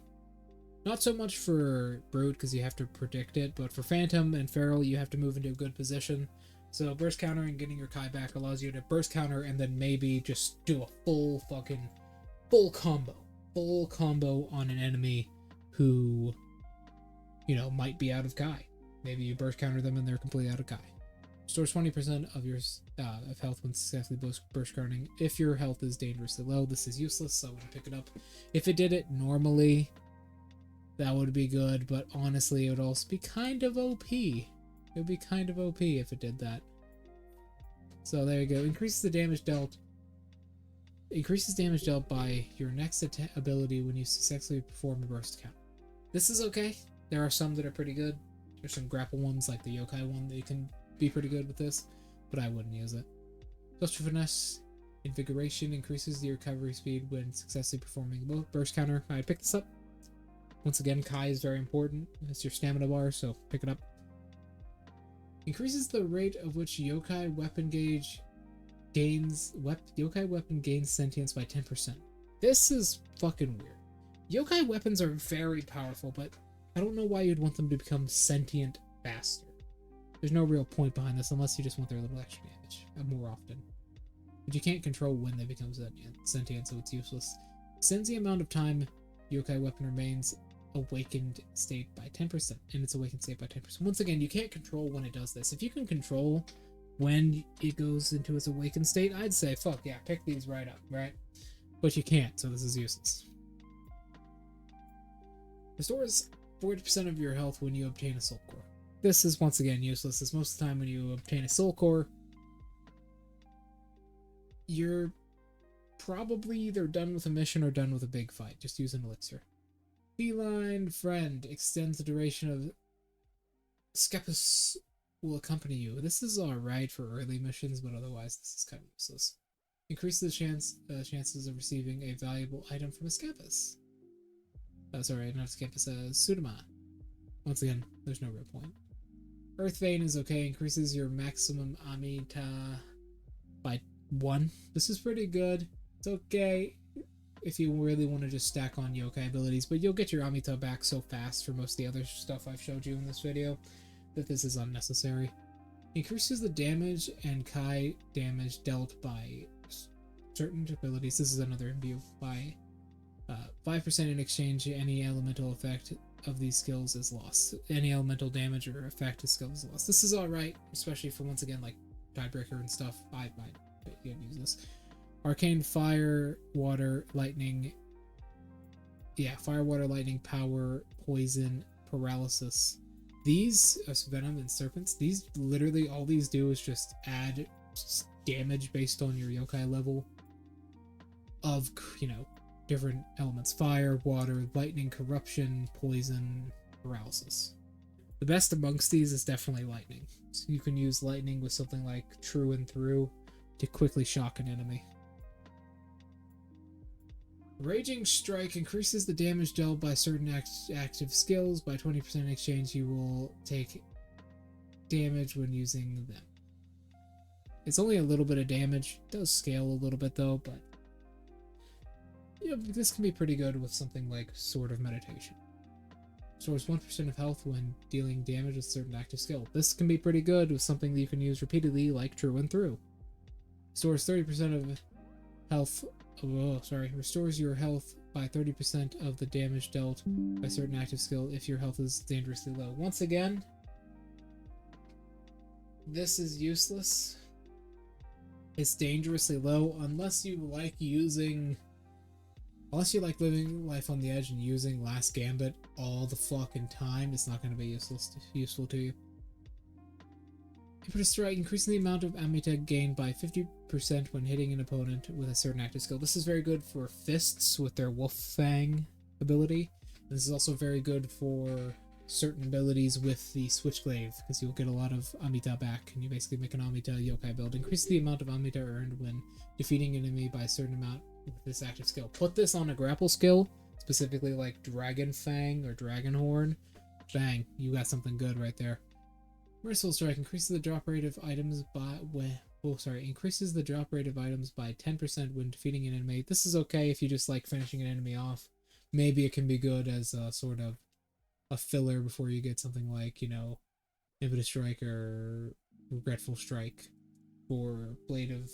Not so much for Brute because you have to predict it, but for Phantom and Feral you have to move into a good position. So burst countering, getting your Kai back allows you to burst counter and then maybe just do a full combo. Full combo on an enemy who, you know, might be out of Kai. Maybe you burst counter them and they're completely out of Kai. Restores 20% of your of health when successfully burst countering. If your health is dangerously low, this is useless, so I wouldn't pick it up. If it did it normally, that would be good, but honestly, it would also be kind of OP. It would be kind of OP if it did that. So there you go. Increases the damage dealt. Increases damage dealt by your next ability when you successfully perform a burst count. This is okay. There are some that are pretty good. There's some grapple ones like the yokai one that you can be pretty good with this, but I wouldn't use it. Special finesse invigoration increases the recovery speed when successfully performing a burst counter. I picked this up. Once again, Kai is very important. It's your stamina bar, so pick it up. Increases the rate of which yokai weapon gains sentience by 10%. This is fucking weird. Yokai weapons are very powerful, but I don't know why you'd want them to become sentient faster. There's no real point behind this unless you just want their little extra damage more often. But you can't control when they become sentient, so it's useless. Extends the amount of time yokai weapon remains awakened state by 10%, and its awakened state by 10%. Once again, you can't control when it does this. If you can control when it goes into its awakened state, I'd say, fuck yeah, pick these right up, right? But you can't, so this is useless. Restores 40% of your health when you obtain a soul core. This is once again useless, as most of the time when you obtain a soul core, you're probably either done with a mission or done with a big fight. Just use an elixir. Feline Friend extends the duration of Skepis will accompany you. This is alright for early missions, but otherwise this is kind of useless. Increases the chances of receiving a valuable item from a Skepis. Sorry, not Skepis, Sudama. Once again, there's no real point. Earth Vein is okay, increases your maximum Amita by 1. This is pretty good. It's okay if you really want to just stack on yokai abilities, but you'll get your Amita back so fast for most of the other stuff I've showed you in this video that this is unnecessary. Increases the damage and Kai damage dealt by certain abilities. This is another imbue by 5% in exchange. Any elemental effect of these skills is lost. Any elemental damage or effect of skills is lost. This is alright, especially for, once again, like Tiebreaker and stuff. I might use this. Arcane Fire, Water, Lightning. Yeah, Fire, Water, Lightning, Power, Poison, Paralysis. These, Venom and Serpents, these literally, all these do is just add damage based on your yokai level of, you know, different elements. Fire, Water, Lightning, Corruption, Poison, Paralysis. The best amongst these is definitely Lightning. So you can use Lightning with something like True and Through to quickly shock an enemy. Raging Strike increases the damage dealt by certain active skills. By 20% in exchange, you will take damage when using them. It's only a little bit of damage. It does scale a little bit though, but you know, this can be pretty good with something like Sword of Meditation. Restores 1% of health when dealing damage with certain active skill. This can be pretty good with something that you can use repeatedly, like True and Through. Restores 30% of health. Restores your health by 30% of the damage dealt by certain active skill if your health is dangerously low. Once again, this is useless. It's dangerously low unless you like living life on the edge and using Last Gambit all the fucking time. It's not going to be useful to you. Input a strike, increasing the amount of Amita gained by 50% when hitting an opponent with a certain active skill. This is very good for fists with their Wolf Fang ability. This is also very good for certain abilities with the Switchglaive, because you'll get a lot of Amita back, and you basically make an Amita yokai build. Increase the amount of Amita earned when defeating an enemy by a certain amount with this active skill. Put this on a grapple skill, specifically like Dragon Fang or Dragon Horn. Bang, you got something good right there. Merciful Strike increases the drop rate of items increases the drop rate of items by 10% when defeating an enemy. This is okay if you just like finishing an enemy off. Maybe it can be good as a sort of a filler before you get something like, you know, Impetus Strike or Regretful Strike or Blade of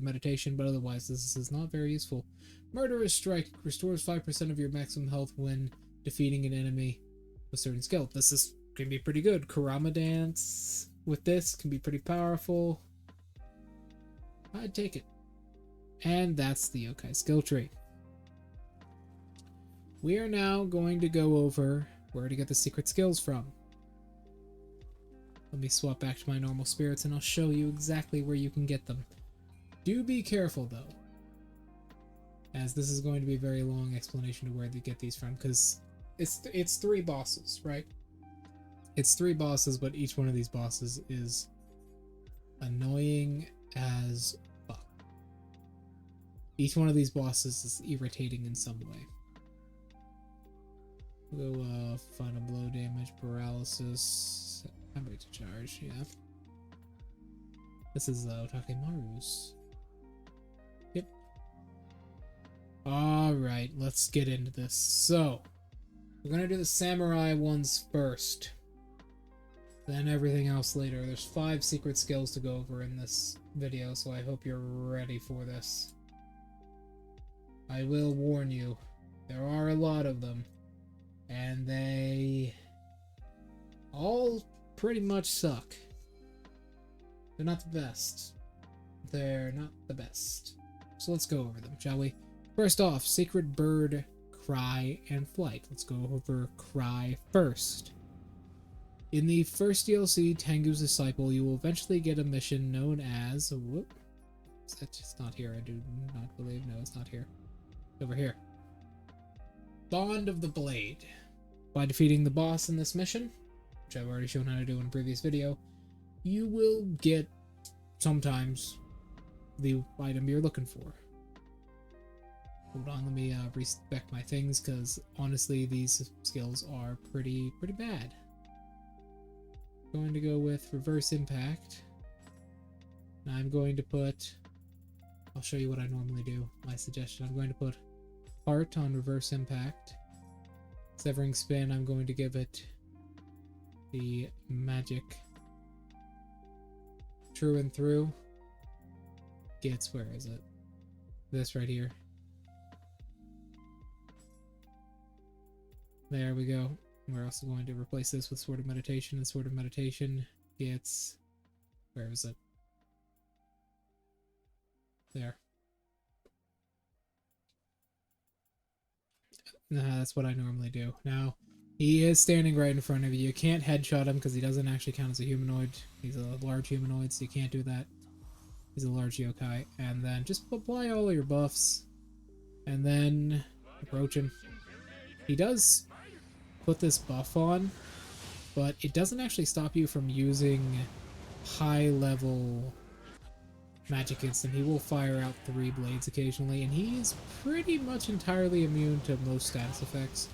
Meditation, but otherwise this is not very useful. Murderous Strike restores 5% of your maximum health when defeating an enemy with certain skill. This is can be pretty good. Kurama Dance with this can be pretty powerful. I'd take it. And that's the yokai skill tree. We are now going to go over where to get the secret skills from. Let me swap back to my normal spirits and I'll show you exactly where you can get them. Do be careful though, as this is going to be a very long explanation of where to get these from, because it's 3 bosses, right? It's 3 bosses, but each one of these bosses is annoying as fuck. Each one of these bosses is irritating in some way. We'll go final blow damage, paralysis, memory to charge, yeah. This is Takemaru's. Yep. Alright, let's get into this. So, we're gonna do the samurai ones first. Then everything else later. There's 5 secret skills to go over in this video, so I hope you're ready for this. I will warn you, there are a lot of them, and they all pretty much suck. They're not the best. They're not the best. So let's go over them, shall we? First off, Sacred Bird, Cry, and Flight. Let's go over Cry first. In the first DLC, Tengu's Disciple, you will eventually get a mission known as... Whoop. It's not here, I do not believe. No, it's not here. It's over here. Bond of the Blade. By defeating the boss in this mission, which I've already shown how to do in a previous video, you will get, sometimes, the item you're looking for. Hold on, let me respec my things, because honestly, these skills are pretty bad. Going to go with Reverse Impact. And I'm going to put... I'll show you what I normally do. My suggestion. I'm going to put Heart on Reverse Impact. Severing Spin, I'm going to give it the Magic. True and Through gets... Where is it? This right here. There we go. We're also going to replace this with Sword of Meditation, and Sword of Meditation gets... Where is it? There. That's what I normally do. Now, he is standing right in front of you. You can't headshot him because he doesn't actually count as a humanoid. He's a large humanoid, so you can't do that. He's a large yokai. And then just apply all of your buffs. And then approach him. He does put this buff on, but it doesn't actually stop you from using high-level magic instant. He will fire out 3 blades occasionally, and he is pretty much entirely immune to most status effects.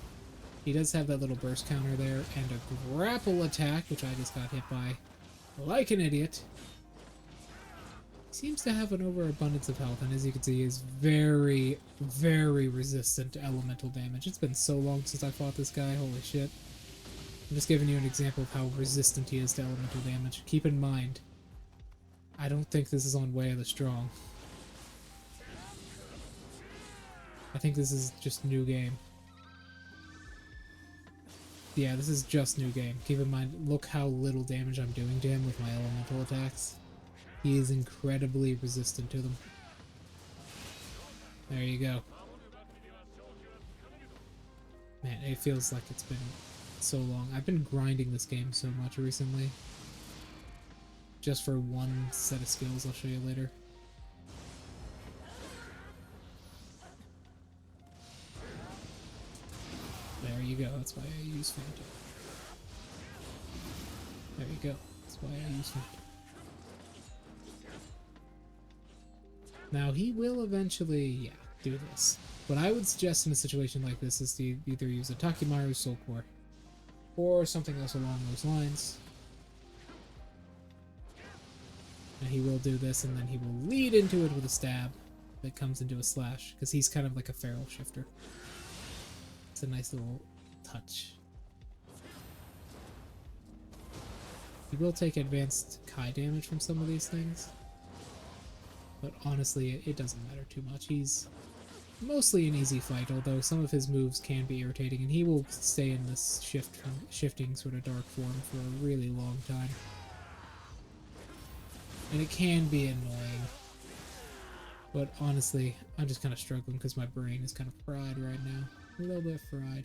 He does have that little burst counter there, and a grapple attack, which I just got hit by like an idiot. Seems to have an overabundance of health, and as you can see, is very, very resistant to elemental damage. It's been so long since I fought this guy, holy shit. I'm just giving you an example of how resistant he is to elemental damage. Keep in mind, I don't think this is on Way of the Strong. I think this is just new game. Yeah, this is just new game. Keep in mind, look how little damage I'm doing to him with my elemental attacks. He is incredibly resistant to them. There you go. Man, it feels like it's been so long. I've been grinding this game so much recently. Just for one set of skills I'll show you later. There you go, that's why I use Phantom. There you go, that's why I use Phantom. Now he will eventually, yeah, do this. What I would suggest in a situation like this is to either use a Takimaru Soul Core or something else along those lines. And he will do this, and then he will lead into it with a stab that comes into a slash, because he's kind of like a feral shifter. It's a nice little touch. He will take advanced Kai damage from some of these things, but honestly, it doesn't matter too much. He's mostly an easy fight, although some of his moves can be irritating, and he will stay in this shifting sort of dark form for a really long time. And it can be annoying. But honestly, I'm just kind of struggling because my brain is kind of fried right now. A little bit fried.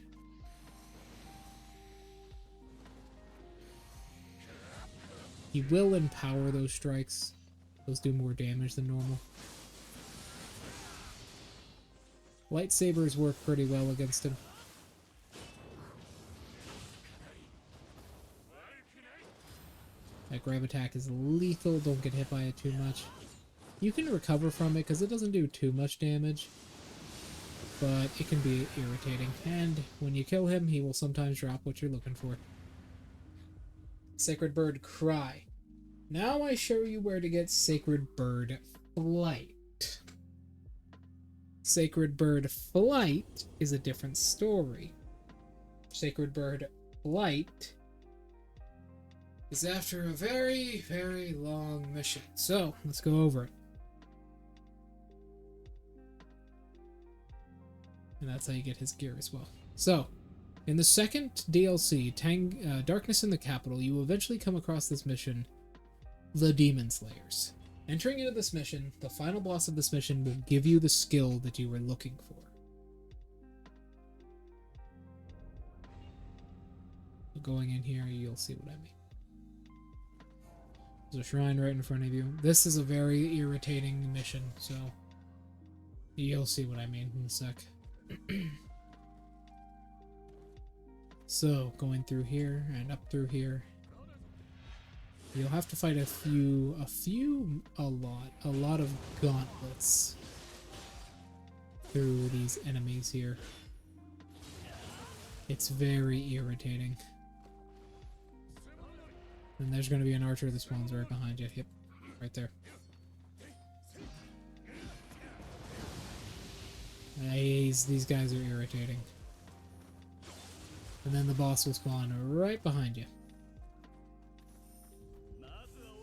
He will empower those strikes. Those do more damage than normal. Lightsabers work pretty well against him. That grab attack is lethal, don't get hit by it too much. You can recover from it because it doesn't do too much damage, but it can be irritating. And when you kill him, he will sometimes drop what you're looking for. Sacred Bird Cry. Now I show you where to get Sacred Bird Flight. Sacred Bird Flight is a different story. Sacred Bird Flight is after a very, very long mission. So, let's go over it. And that's how you get his gear as well. So, in the second DLC, Darkness in the Capital, you will eventually come across this mission, the Demon Slayers. Entering into this mission, the final boss of this mission will give you the skill that you were looking for. Going in here, you'll see what I mean. There's a shrine right in front of you. This is a very irritating mission, so you'll see what I mean in a sec. So, going through here and up through here. You'll have to fight a lot of gauntlets through these enemies here. It's very irritating. And there's going to be an archer that spawns right behind you. Yep, right there. These guys are irritating. And then the boss will spawn right behind you.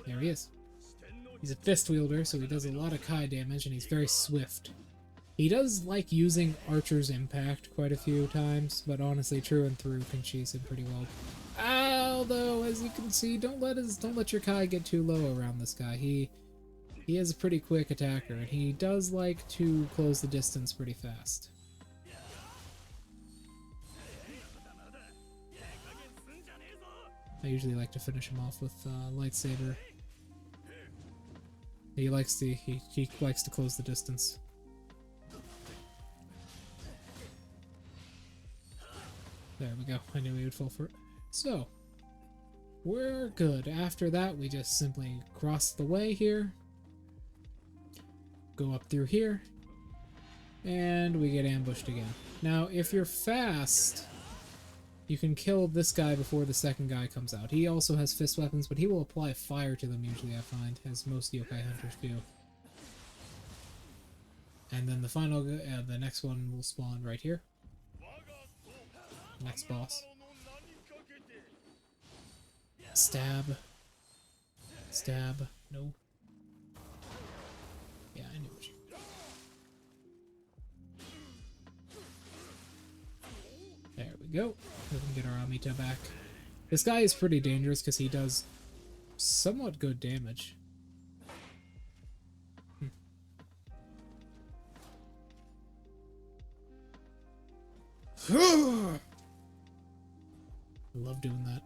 There he is. He's a fist wielder, so he does a lot of Kai damage, and he's very swift. He does like using Archer's Impact quite a few times, but honestly, true and through can cheese him pretty well. Although, as you can see, don't let your Kai get too low around this guy. He is a pretty quick attacker, and he does like to close the distance pretty fast. I usually like to finish him off with lightsaber. He likes to close the distance. There we go. I knew he would fall for it. So, we're good. After that, we just simply cross the way here. Go up through here. And we get ambushed again. Now, if you're fast, you can kill this guy before the second guy comes out. He also has fist weapons, but he will apply fire to them usually, I find, as most yokai hunters do. And then the next one will spawn right here. Next boss. Stab. Stab. No. Yeah, I knew it. There we go. We can get our Amita back. This guy is pretty dangerous because he does somewhat good damage. I love doing that.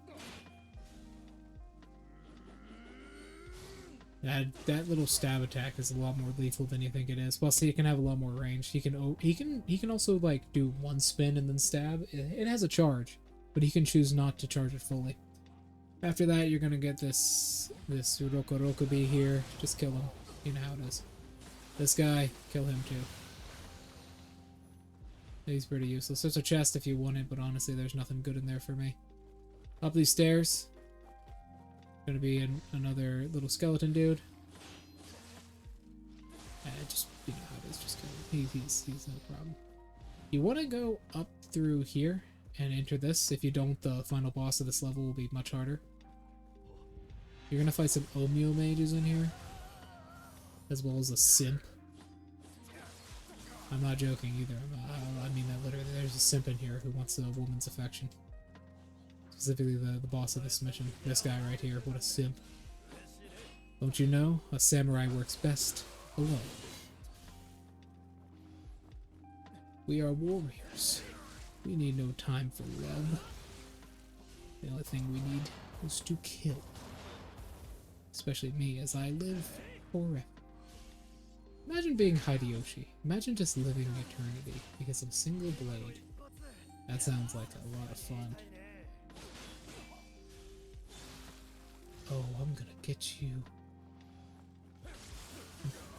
That little stab attack is a lot more lethal than you think it is. Plus, he can have a lot more range. He can also like do one spin and then stab. It has a charge, but he can choose not to charge it fully. After that, you're gonna get this Rokorokubi here. Just kill him. You know how it is. This guy, kill him too. He's pretty useless. There's a chest if you want it, but honestly, there's nothing good in there for me. Up these stairs. Gonna be another little skeleton dude. Just, you know how it is, just kill him. He's no problem. You want to go up through here and enter this. If you don't, the final boss of this level will be much harder. You're gonna fight some Omio mages in here, as well as a simp. I'm not joking either. I mean that literally. There's a simp in here who wants a woman's affection. Specifically the boss of this mission. This guy right here. What a simp. Don't you know? A samurai works best alone. We are warriors. We need no time for love. The only thing we need is to kill. Especially me, as I live forever. Imagine being Hideyoshi. Imagine just living eternity because of a single blade. That sounds like a lot of fun. Oh, I'm gonna get you.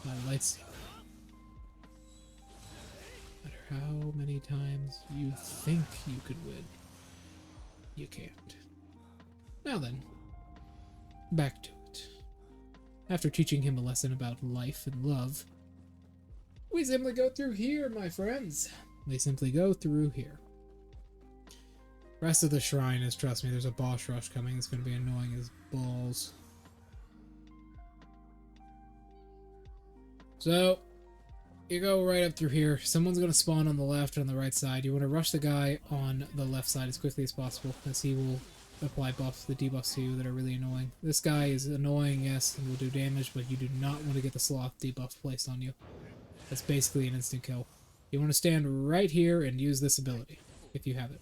My lightsaber. No matter how many times you think you could win, you can't. Now then, back to it. After teaching him a lesson about life and love, we simply go through here, my friends. We simply go through here. Rest of the shrine is, trust me, there's a boss rush coming. It's going to be annoying as balls. So, you go right up through here. Someone's going to spawn on the left and on the right side. You want to rush the guy on the left side as quickly as possible, as he will apply buffs, the debuffs to you that are really annoying. This guy is annoying, yes, and will do damage, but you do not want to get the sloth debuff placed on you. That's basically an instant kill. You want to stand right here and use this ability, if you have it.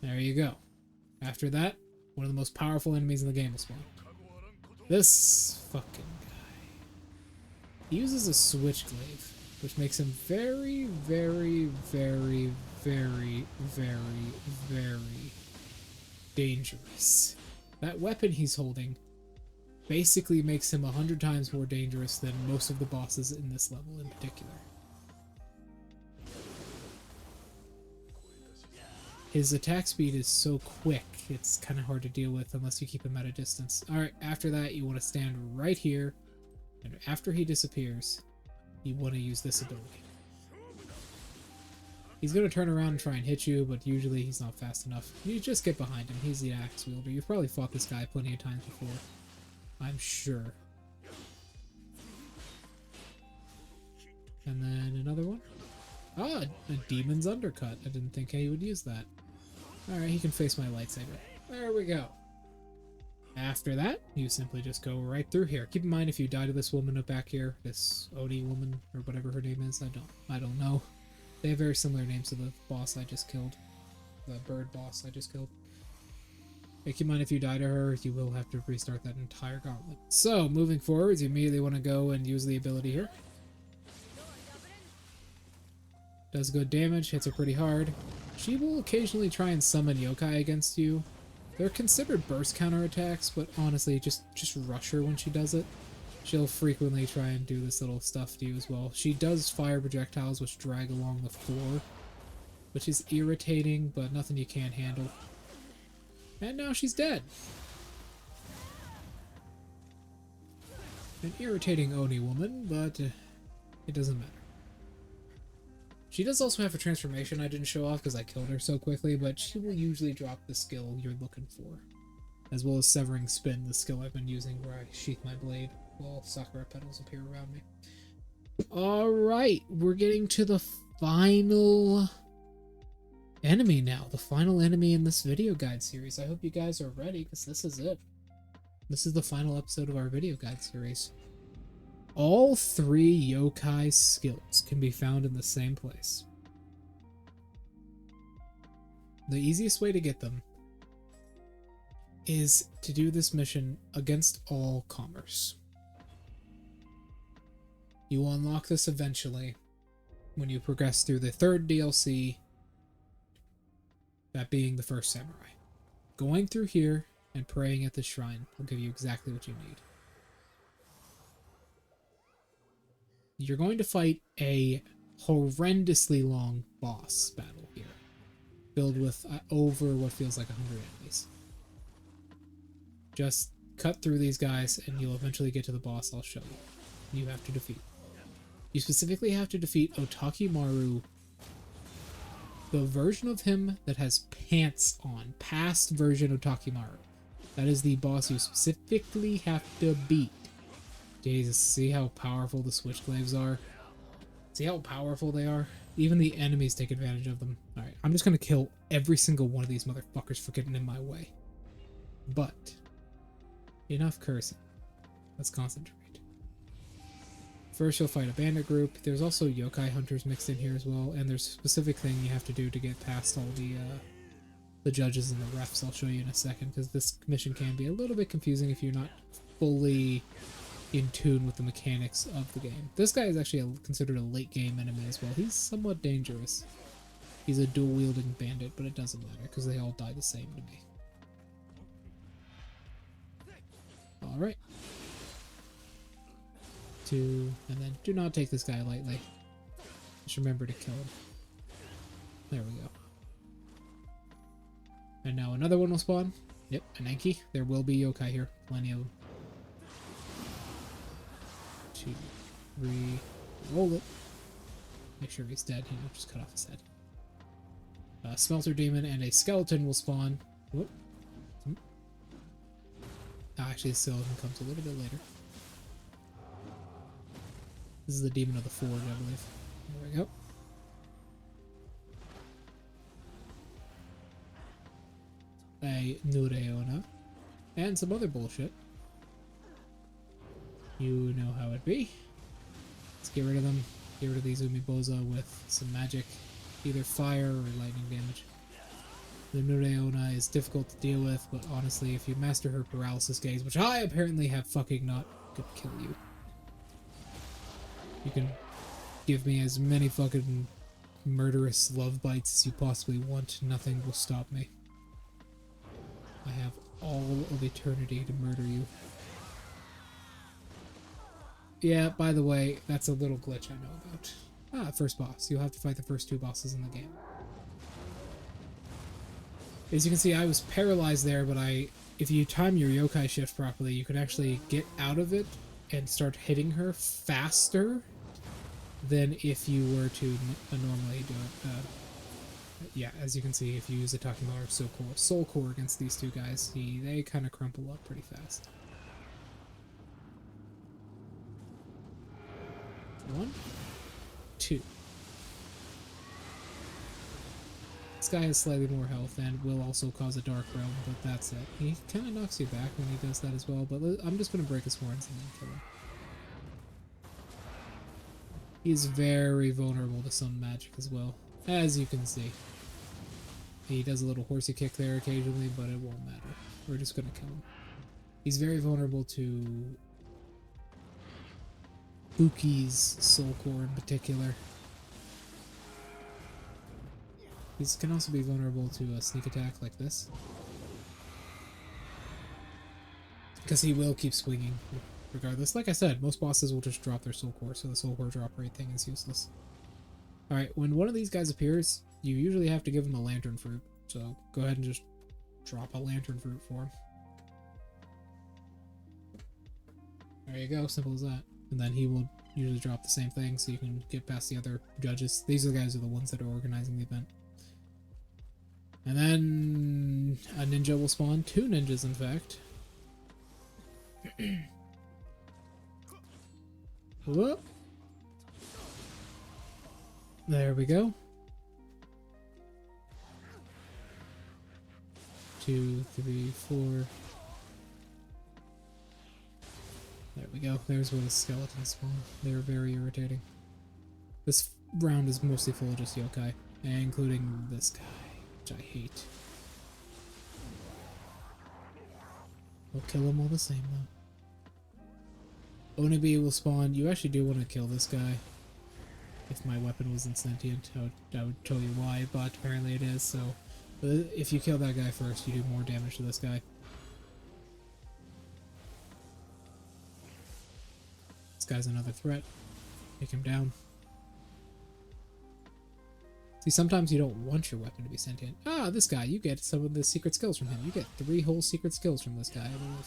There you go. After that, one of the most powerful enemies in the game will spawn. This fucking guy. He uses a switch glaive, which makes him very, very, very, very, very, very dangerous. That weapon he's holding basically makes him 100 times more dangerous than most of the bosses in this level in particular. His attack speed is so quick, it's kind of hard to deal with unless you keep him at a distance. Alright, after that, you want to stand right here, and after he disappears, you want to use this ability. He's going to turn around and try and hit you, but usually he's not fast enough. You just get behind him. He's the axe wielder. You've probably fought this guy plenty of times before. I'm sure. And then another one. Ah, a demon's undercut. I didn't think he would use that. Alright, he can face my lightsaber. There we go. After that, you simply just go right through here. Keep in mind, if you die to this woman up back here, this Oni woman, or whatever her name is, I don't know. They have very similar names to the boss I just killed. The bird boss I just killed. Keep in mind, if you die to her, you will have to restart that entire gauntlet. So, moving forwards, you immediately want to go and use the ability here. Does good damage, hits her pretty hard. She will occasionally try and summon yokai against you. They're considered burst counterattacks, but honestly, just rush her when she does it. She'll frequently try and do this little stuff to you as well. She does fire projectiles which drag along the floor, which is irritating, but nothing you can't handle. And now she's dead. An irritating Oni woman, but it doesn't matter. She does also have a transformation I didn't show off because I killed her so quickly, but she will usually drop the skill you're looking for. As well as Severing Spin, the skill I've been using where I sheath my blade while sakura petals appear around me. Alright, we're getting to the final enemy now. The final enemy in this video guide series. I hope you guys are ready because this is it. This is the final episode of our video guide series. All 3 yokai skills can be found in the same place. The easiest way to get them is to do this mission against all commerce. You will unlock this eventually when you progress through the 3rd DLC, that being the First Samurai. Going through here and praying at the shrine will give you exactly what you need. You're going to fight a horrendously long boss battle here, filled with over what feels like 100 enemies. Just cut through these guys and you'll eventually get to the boss I'll show you. You have to defeat. You specifically have to defeat Otakimaru, the version of him that has pants on, past version Otakimaru. That is the boss you specifically have to beat. Jesus, see how powerful the Switchglaives are? See how powerful they are? Even the enemies take advantage of them. Alright, I'm just gonna kill every single one of these motherfuckers for getting in my way. But, enough cursing. Let's concentrate. First, you'll fight a bandit group. There's also yokai hunters mixed in here as well, and there's a specific thing you have to do to get past all the judges and the refs. I'll show you in a second, because this mission can be a little bit confusing if you're not fully in tune with the mechanics of the game. This guy is actually considered a late game enemy as well. He's somewhat dangerous. He's a dual wielding bandit, but it doesn't matter because they all die the same to me. Alright. 2, and then do not take this guy lightly. Just remember to kill him. There we go. And now another one will spawn. Yep, an Enki. There will be yokai here. Plenty of them. 2, 3, roll it. Make sure he's dead, you know, just cut off his head. A smelter demon and a skeleton will spawn. Whoop. Actually, the skeleton comes a little bit later. This is the demon of the forge, I believe. There we go. A Nioh and some other bullshit. You know how it be. Let's get rid of them. Get rid of these Umiboza with some magic, either fire or lightning damage. The Nioh is difficult to deal with, but honestly, if you master her paralysis gaze, which I apparently have fucking not, could kill you. You can give me as many fucking murderous love bites as you possibly want. Nothing will stop me. I have all of eternity to murder you. Yeah, by the way, that's a little glitch I know about. Ah, first boss. You'll have to fight the first 2 bosses in the game. As you can see, I was paralyzed there, but if you time your yokai shift properly, you can actually get out of it and start hitting her faster than if you were to normally do it. Yeah, as you can see, if you use Otakimaru or Soul Core against these 2 guys, they kind of crumple up pretty fast. 1, 2. This guy has slightly more health and will also cause a dark realm, but that's it. He kind of knocks you back when he does that as well, but I'm just going to break his horns and then kill him. He's very vulnerable to some magic as well, as you can see. He does a little horsey kick there occasionally, but it won't matter. We're just going to kill him. He's very vulnerable to Buki's Soul Core in particular. He can also be vulnerable to a sneak attack like this, because he will keep swinging regardless. Like I said, most bosses will just drop their Soul Core, so the Soul Core drop rate thing is useless. Alright, when one of these guys appears, you usually have to give him a lantern fruit, so go ahead and just drop a lantern fruit for him. There you go, simple as that. And then he will usually drop the same thing so you can get past the other judges. These are the guys who are the ones that are organizing the event. And then a ninja will spawn. 2 ninjas, in fact. Whoop. There we go. 2, 3, 4. There we go. There's where the skeletons spawn. They're very irritating. This round is mostly full of just yokai, including this guy, which I hate. We'll kill him all the same, though. Onibi will spawn. You actually do want to kill this guy. If my weapon wasn't sentient, I would tell you why, but apparently it is, so... if you kill that guy first, you do more damage to this guy. This guy's another threat. Take him down. See, sometimes you don't want your weapon to be sentient. Ah, this guy, you get some of the secret skills from him. You get 3 whole secret skills from this guy, I believe.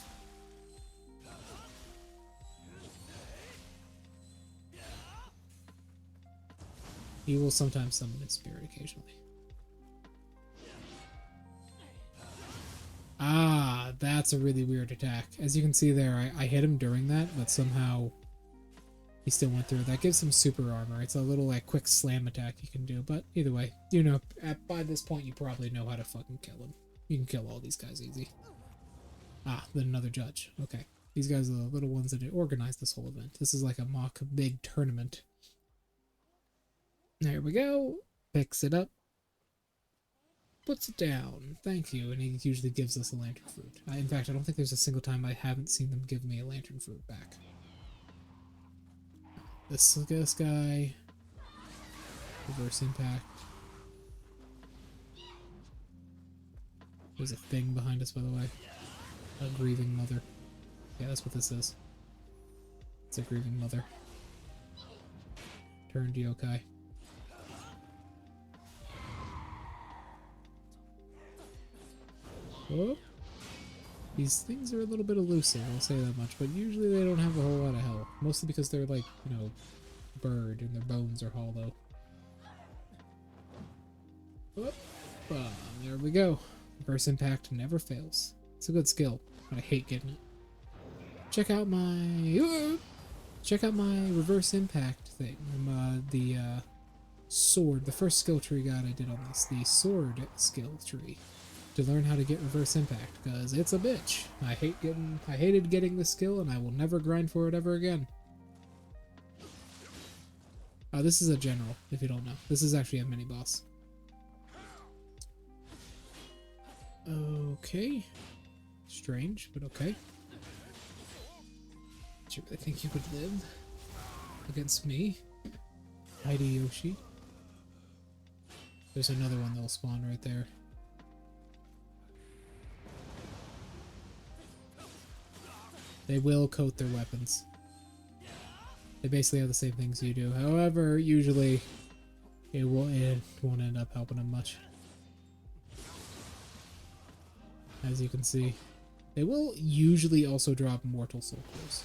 He will sometimes summon his spirit occasionally. Ah, that's a really weird attack. As you can see there, I hit him during that, but somehow he still went through. That gives him super armor. It's a little like quick slam attack you can do, but either way, you know, by this point you probably know how to fucking kill him. You can kill all these guys easy. Ah, then another judge. Okay. These guys are the little ones that organized this whole event. This is like a mock big tournament. There we go. Picks it up. Puts it down. Thank you. And he usually gives us a lantern fruit. In fact, I don't think there's a single time I haven't seen them give me a lantern fruit back. This guy. Reverse impact. There's a thing behind us, by the way. A grieving mother. Yeah, that's what this is. It's a grieving mother. Turned yokai. Oh. These things are a little bit elusive, I'll say that much, but usually they don't have a whole lot of health. Mostly because they're like, you know, bird and their bones are hollow. Oh. There we go. Reverse impact never fails. It's a good skill, but I hate getting it. Check out my reverse impact thing. The sword, the first skill tree guide I did on this, the sword skill tree, to learn how to get reverse impact, because it's a bitch. I hated getting this skill, and I will never grind for it ever again. This is a general, if you don't know. This is actually a mini boss. Okay. Strange, but okay. Did you really think you could live against me? Hideyoshi. There's another one that'll spawn right there. They will coat their weapons. They basically have the same things you do. However, usually it won't end up helping them much. As you can see. They will usually also drop mortal soul cores.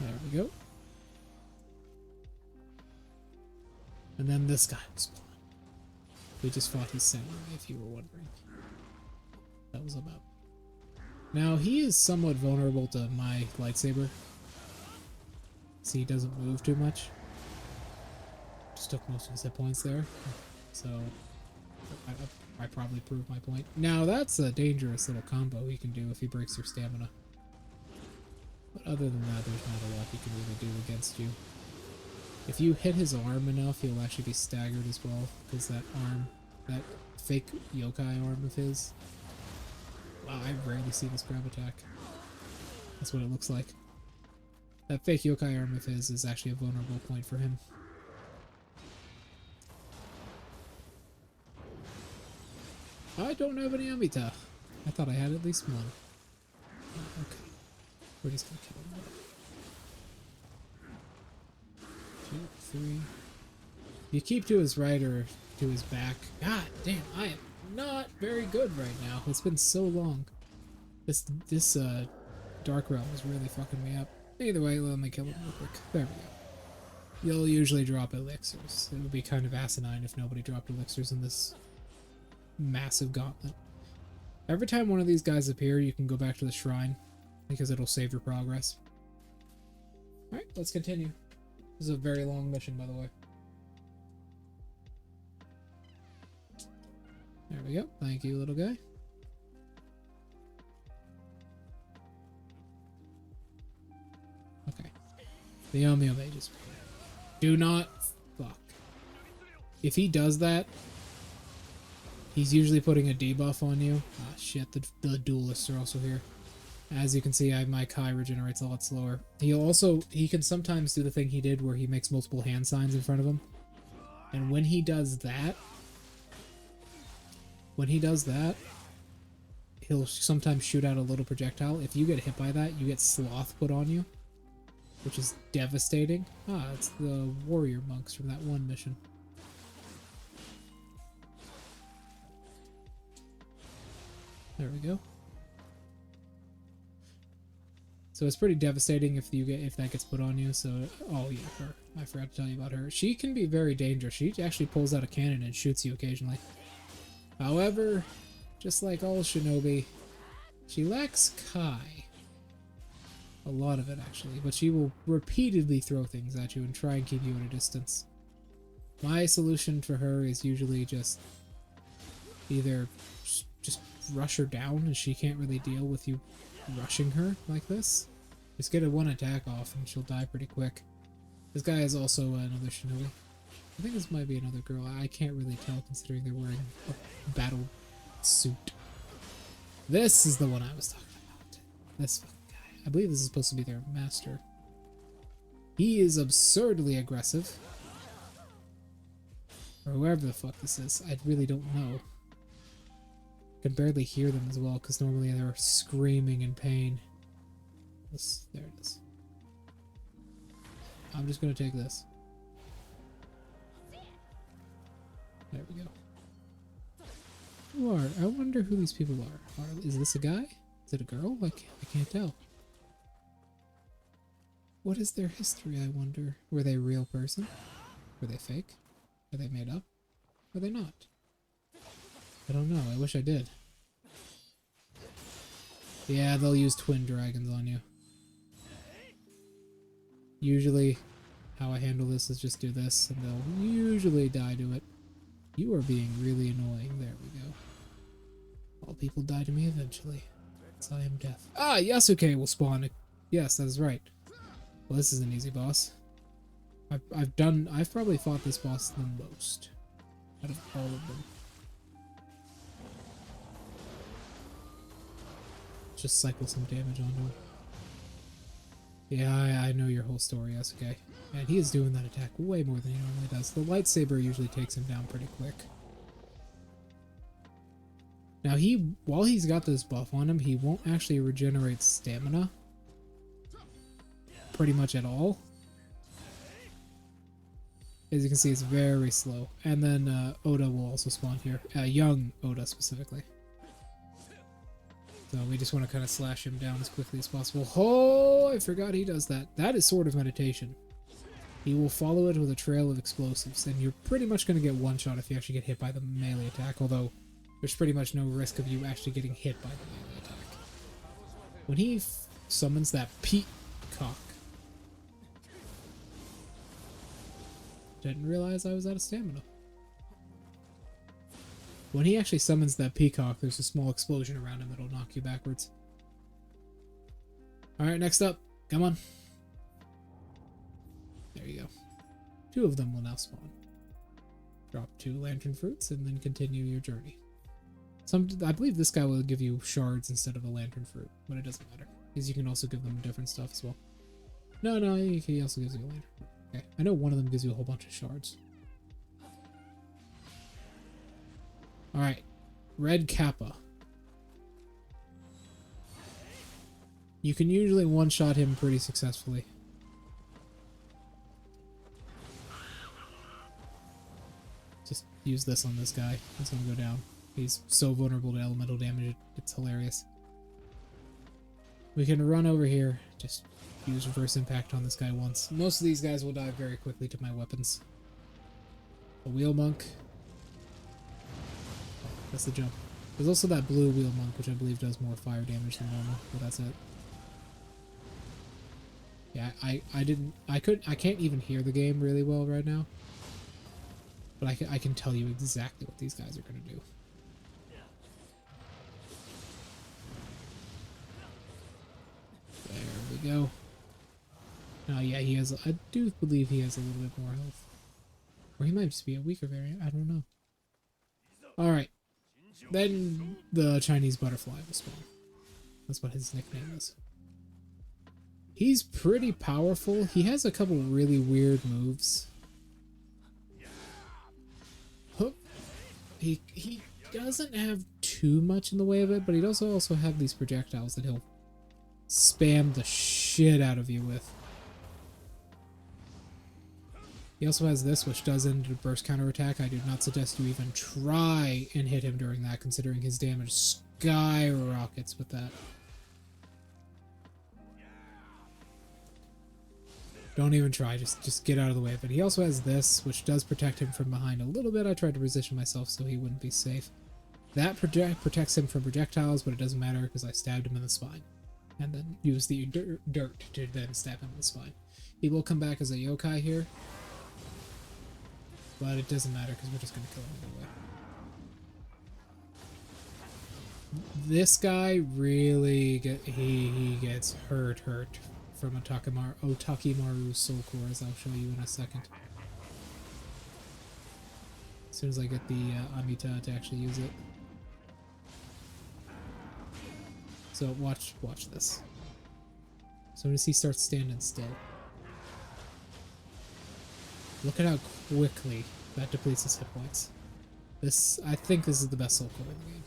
There we go. And then this guy will spawn. We just fought his samurai, if you were wondering. That was about. Now, he is somewhat vulnerable to my lightsaber. See, he doesn't move too much. Just took most of his hit points there. So, I probably proved my point. Now, that's a dangerous little combo he can do if he breaks your stamina. But other than that, there's not a lot he can really do against you. If you hit his arm enough, he'll actually be staggered as well, because that arm, that fake yokai arm of his. Wow, I rarely see this grab attack. That's what it looks like. That fake yokai arm of his is actually a vulnerable point for him. I don't have any Amita. I thought I had at least one. Okay. We're just gonna kill him. 2, 3. You keep to his right or to his back. God damn, I am not very good right now. It's been so long. This Dark Realm is really fucking me up. Either way, let me kill him real quick. There we go. You'll usually drop elixirs. It would be kind of asinine if nobody dropped elixirs in this massive gauntlet. Every time one of these guys appear, you can go back to the shrine, because it'll save your progress. Alright, let's continue. This is a very long mission, by the way. There we go. Thank you, little guy. The Omeo mages. Do not... Fuck. If he does that, he's usually putting a debuff on you. Ah, shit. The duelists are also here. As you can see, my Kai regenerates a lot slower. He can sometimes do the thing he did where he makes multiple hand signs in front of him. And when he does that, he'll sometimes shoot out a little projectile. If you get hit by that, you get sloth put on you, which is devastating. Ah, it's the warrior monks from that one mission. There we go. So it's pretty devastating if that gets put on you. So, oh yeah, her. I forgot to tell you about her. She can be very dangerous. She actually pulls out a cannon and shoots you occasionally. However, just like all shinobi, she lacks Kai. A lot of it, actually. But she will repeatedly throw things at you and try and keep you at a distance. My solution for her is usually just either just rush her down, and she can't really deal with you rushing her like this. Just get a one attack off and she'll die pretty quick. This guy is also another shinobi. I think this might be another girl. I can't really tell considering they're wearing a battle suit. This is the one I was talking about. This fucking guy. I believe this is supposed to be their master. He is absurdly aggressive. Or whoever the fuck this is. I really don't know. I can barely hear them as well because normally they're screaming in pain. There it is. I'm just gonna take this. There we go. Who are? I wonder who these people are. Is this a guy? Is it a girl? I can't tell. What is their history, I wonder? Were they a real person? Were they fake? Were they made up? Were they not? I don't know. I wish I did. Yeah, they'll use twin dragons on you. Usually, how I handle this is just do this, and they'll usually die to it. You are being really annoying. There we go. All people die to me eventually. As I am death. Ah, Yasuke will spawn. Yes, that is right. Well, this is an easy boss. I've probably fought this boss the most out of all of them. Just cycle some damage onto him. Yeah, I know your whole story, Yasuke. And he is doing that attack way more than he normally does. The lightsaber usually takes him down pretty quick. Now while he's got this buff on him, he won't actually regenerate stamina pretty much at all. As you can see, it's very slow. And then Oda will also spawn here. Young Oda specifically. So we just want to kind of slash him down as quickly as possible. Oh, I forgot he does that. That is sort of meditation. He will follow it with a trail of explosives, and you're pretty much going to get one shot if you actually get hit by the melee attack, although there's pretty much no risk of you actually getting hit by the melee attack. When he summons that peacock. Didn't realize I was out of stamina. When he actually summons that peacock, there's a small explosion around him that'll knock you backwards. Alright, next up. Come on. There you go. 2 of them will now spawn. Drop 2 lantern fruits and then continue your journey. I believe this guy will give you shards instead of a lantern fruit, but it doesn't matter. Because you can also give them different stuff as well. No, he also gives you a lantern fruit. Okay, I know one of them gives you a whole bunch of shards. Alright, Red Kappa. You can usually one-shot him pretty successfully. Just use this on this guy. He's gonna go down. He's so vulnerable to elemental damage, it's hilarious. We can run over here, just use reverse impact on this guy once. Most of these guys will die very quickly to my weapons. A wheel monk. That's the jump. There's also that blue wheel monk, which I believe does more fire damage than normal, but that's it. Yeah, I can't even hear the game really well right now. But I can tell you exactly what these guys are gonna do. There we go. Oh yeah, he has. I do believe he has a little bit more health. Or he might just be a weaker variant. I don't know. Alright. Then the Chinese butterfly will spawn. That's what his nickname is. He's pretty powerful. He has a couple really weird moves. He doesn't have too much in the way of it, but he does also have these projectiles that he'll spam the shit out of you with. He also has this, which does end a burst counterattack. I do not suggest you even try and hit him during that, considering his damage skyrockets with that. Don't even try, just get out of the way. But he also has this, which does protect him from behind a little bit. I tried to position myself so he wouldn't be safe. That protects him from projectiles, but it doesn't matter because I stabbed him in the spine. And then use the dirt to then stab him in the spine. He will come back as a yokai here. But it doesn't matter because we're just going to kill him anyway. This guy really he gets hurt from Otakimaru's soul core, as I'll show you in a second. As soon as I get the Amita to actually use it. So watch this. As soon as he starts standing still. Look at how quickly that depletes his hit points. I think this is the best soul core in the game.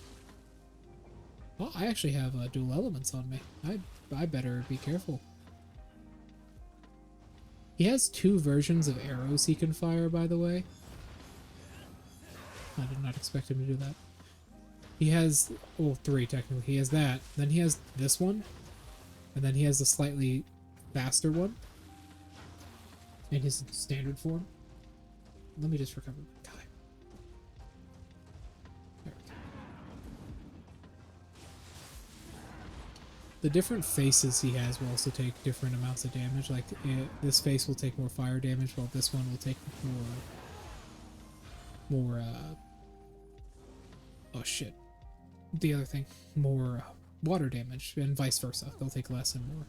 Oh, I actually have dual elements on me. I better be careful. He has 2 versions of arrows he can fire, by the way. I did not expect him to do that. He has, well, 3 technically. He has that. Then he has this one. And then he has a slightly faster one. In his standard form. Let me just recover my guy. There we go. The different faces he has will also take different amounts of damage. Like, this face will take more fire damage, while this one will take more oh shit. The other thing. More water damage, and vice versa. They'll take less and more.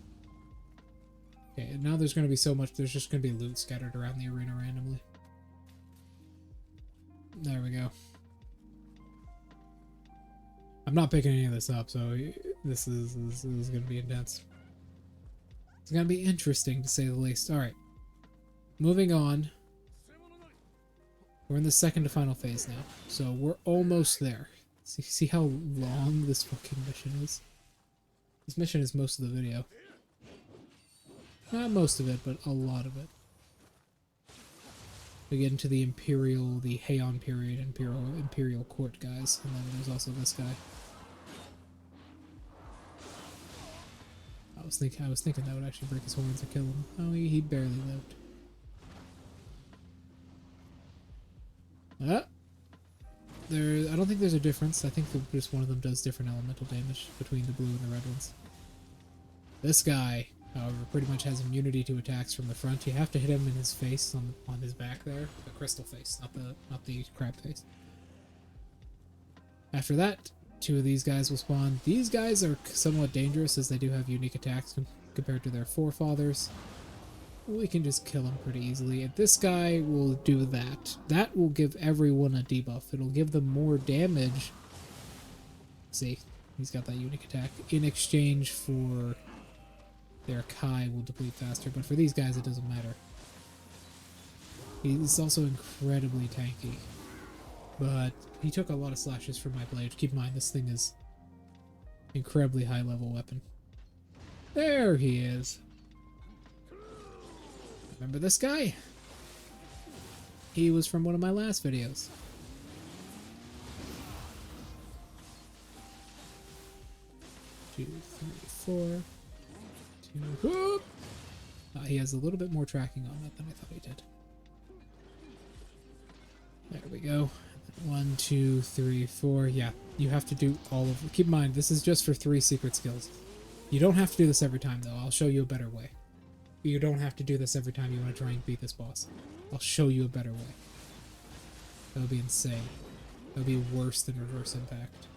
Okay, and now there's going to be so much, there's just going to be loot scattered around the arena randomly. There we go. I'm not picking any of this up, so this is going to be intense. It's going to be interesting, to say the least. Alright. Moving on. We're in the second to final phase now, so we're almost there. See how long this fucking mission is? This mission is most of the video. Not most of it, but a lot of it. We get into the Heian period, Imperial Court guys, and then there's also this guy. I was thinking that would actually break his horns and kill him. Oh, he barely lived. I don't think there's a difference. I think that just one of them does different elemental damage between the blue and the red ones. This guy, however, pretty much has immunity to attacks from the front. You have to hit him in his face, on his back there. The crystal face, not the crab face. After that, 2 of these guys will spawn. These guys are somewhat dangerous as they do have unique attacks compared to their forefathers. We can just kill him pretty easily. And this guy will do that. That will give everyone a debuff. It'll give them more damage. See, he's got that unique attack. In exchange for their Kai will deplete faster. But for these guys, it doesn't matter. He's also incredibly tanky. But he took a lot of slashes from my blade. Keep in mind, this thing is incredibly high level weapon. There he is. Remember this guy? He was from one of my last videos. Two, three, four. Two, whoop! He has a little bit more tracking on that than I thought he did. There we go. 1, 2, 3, 4. Yeah, you have to do all of them. Keep in mind, this is just for 3 secret skills. You don't have to do this every time, though. I'll show you a better way. You don't have to do this every time you want to try and beat this boss. I'll show you a better way. That would be insane. That would be worse than reverse impact.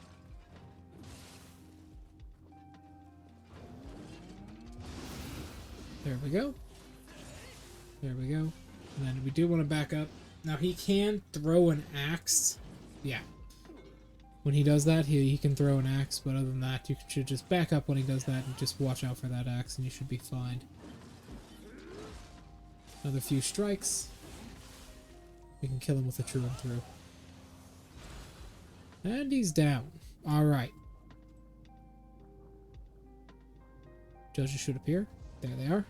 There we go. There we go. And then we do want to back up. Now he can throw an axe. Yeah. When he does that, he can throw an axe, but other than that, you should just back up when he does that and just watch out for that axe and you should be fine. Another few strikes. We can kill him with a true and through. And he's down. Alright. Judges should appear. There they are.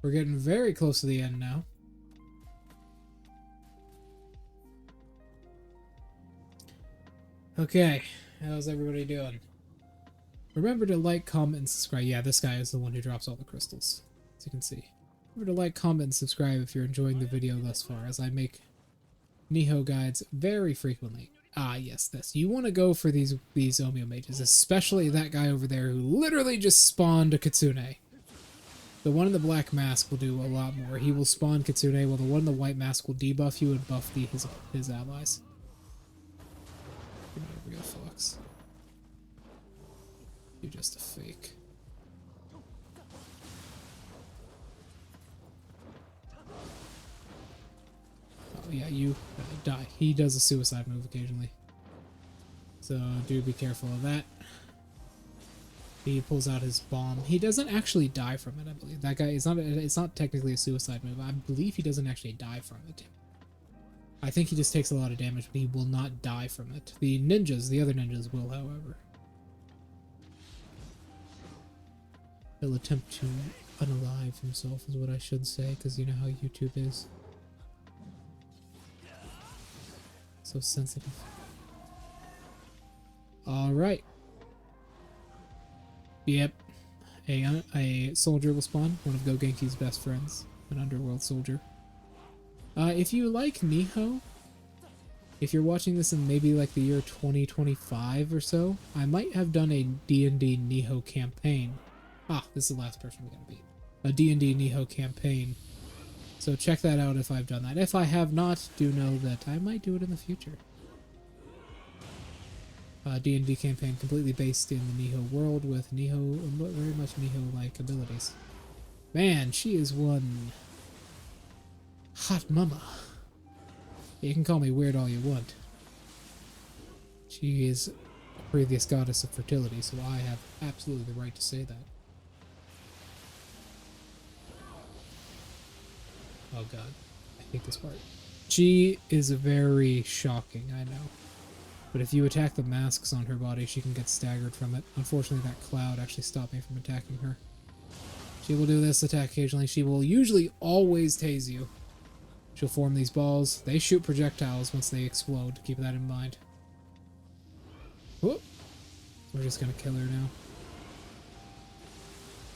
We're getting very close to the end now. Okay, how's everybody doing? Remember to like, comment, and subscribe. Yeah, this guy is the one who drops all the crystals, as you can see. Remember to like, comment, and subscribe if you're enjoying the video thus far, as I make Nioh guides very frequently. Ah, yes, this. You want to go for these Omeo mages, especially that guy over there who literally just spawned a Kitsune. The one in the black mask will do a lot more. He will spawn Kitsune, while the one in the white mask will debuff you and buff his allies. You're not a real fox. You're just a fake. Oh yeah, you die. He does a suicide move occasionally. So do be careful of that. He pulls out his bomb. He doesn't actually die from it, I believe. That guy, it's not technically a suicide move. I believe he doesn't actually die from it. I think he just takes a lot of damage, but he will not die from it. The other ninjas will, however. He'll attempt to unalive himself, is what I should say, because you know how YouTube is. So sensitive. Alright. Yep. A soldier will spawn, one of Gogenki's best friends, an underworld soldier. If you like Nioh, if you're watching this in maybe like the year 2025 or so, I might have done a D&D Nioh campaign. Ah, this is the last person we're gonna beat. A D&D Nioh campaign. So check that out if I've done that. If I have not, do know that I might do it in the future. D&D campaign completely based in the Nioh world with Nioh, very much Nioh-like abilities. Man, she is one hot mama. You can call me weird all you want. She is a previous goddess of fertility, so I have absolutely the right to say that. Oh god, I hate this part. She is very shocking, I know. But if you attack the masks on her body, she can get staggered from it. Unfortunately, that cloud actually stopped me from attacking her. She will do this attack occasionally. She will usually always tase you. She'll form these balls. They shoot projectiles once they explode. Keep that in mind. Whoop. We're just gonna kill her now.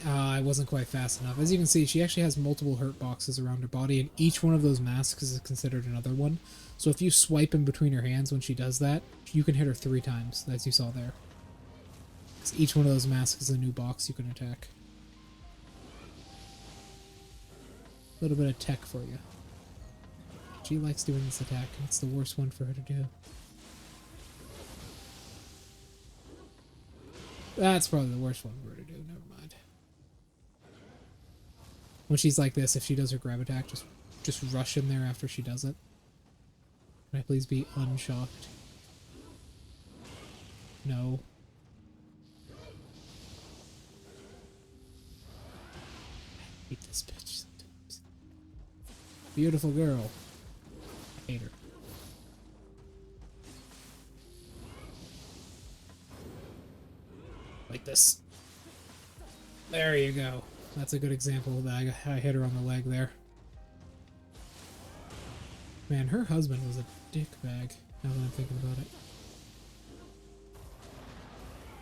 I wasn't quite fast enough. As you can see, she actually has multiple hurt boxes around her body, and each one of those masks is considered another one. So if you swipe in between her hands when she does that, you can hit her 3 times, as you saw there. So each one of those masks is a new box you can attack. A little bit of tech for you. She likes doing this attack, and it's the worst one for her to do. That's probably the worst one for her to do, never mind. When she's like this, if she does her grab attack, just rush in there after she does it. Can I please be unshocked? No. I hate this bitch sometimes. Beautiful girl. I hate her. Like this. There you go. That's a good example that I hit her on the leg there. Man, her husband was a dickbag, now that I'm thinking about it.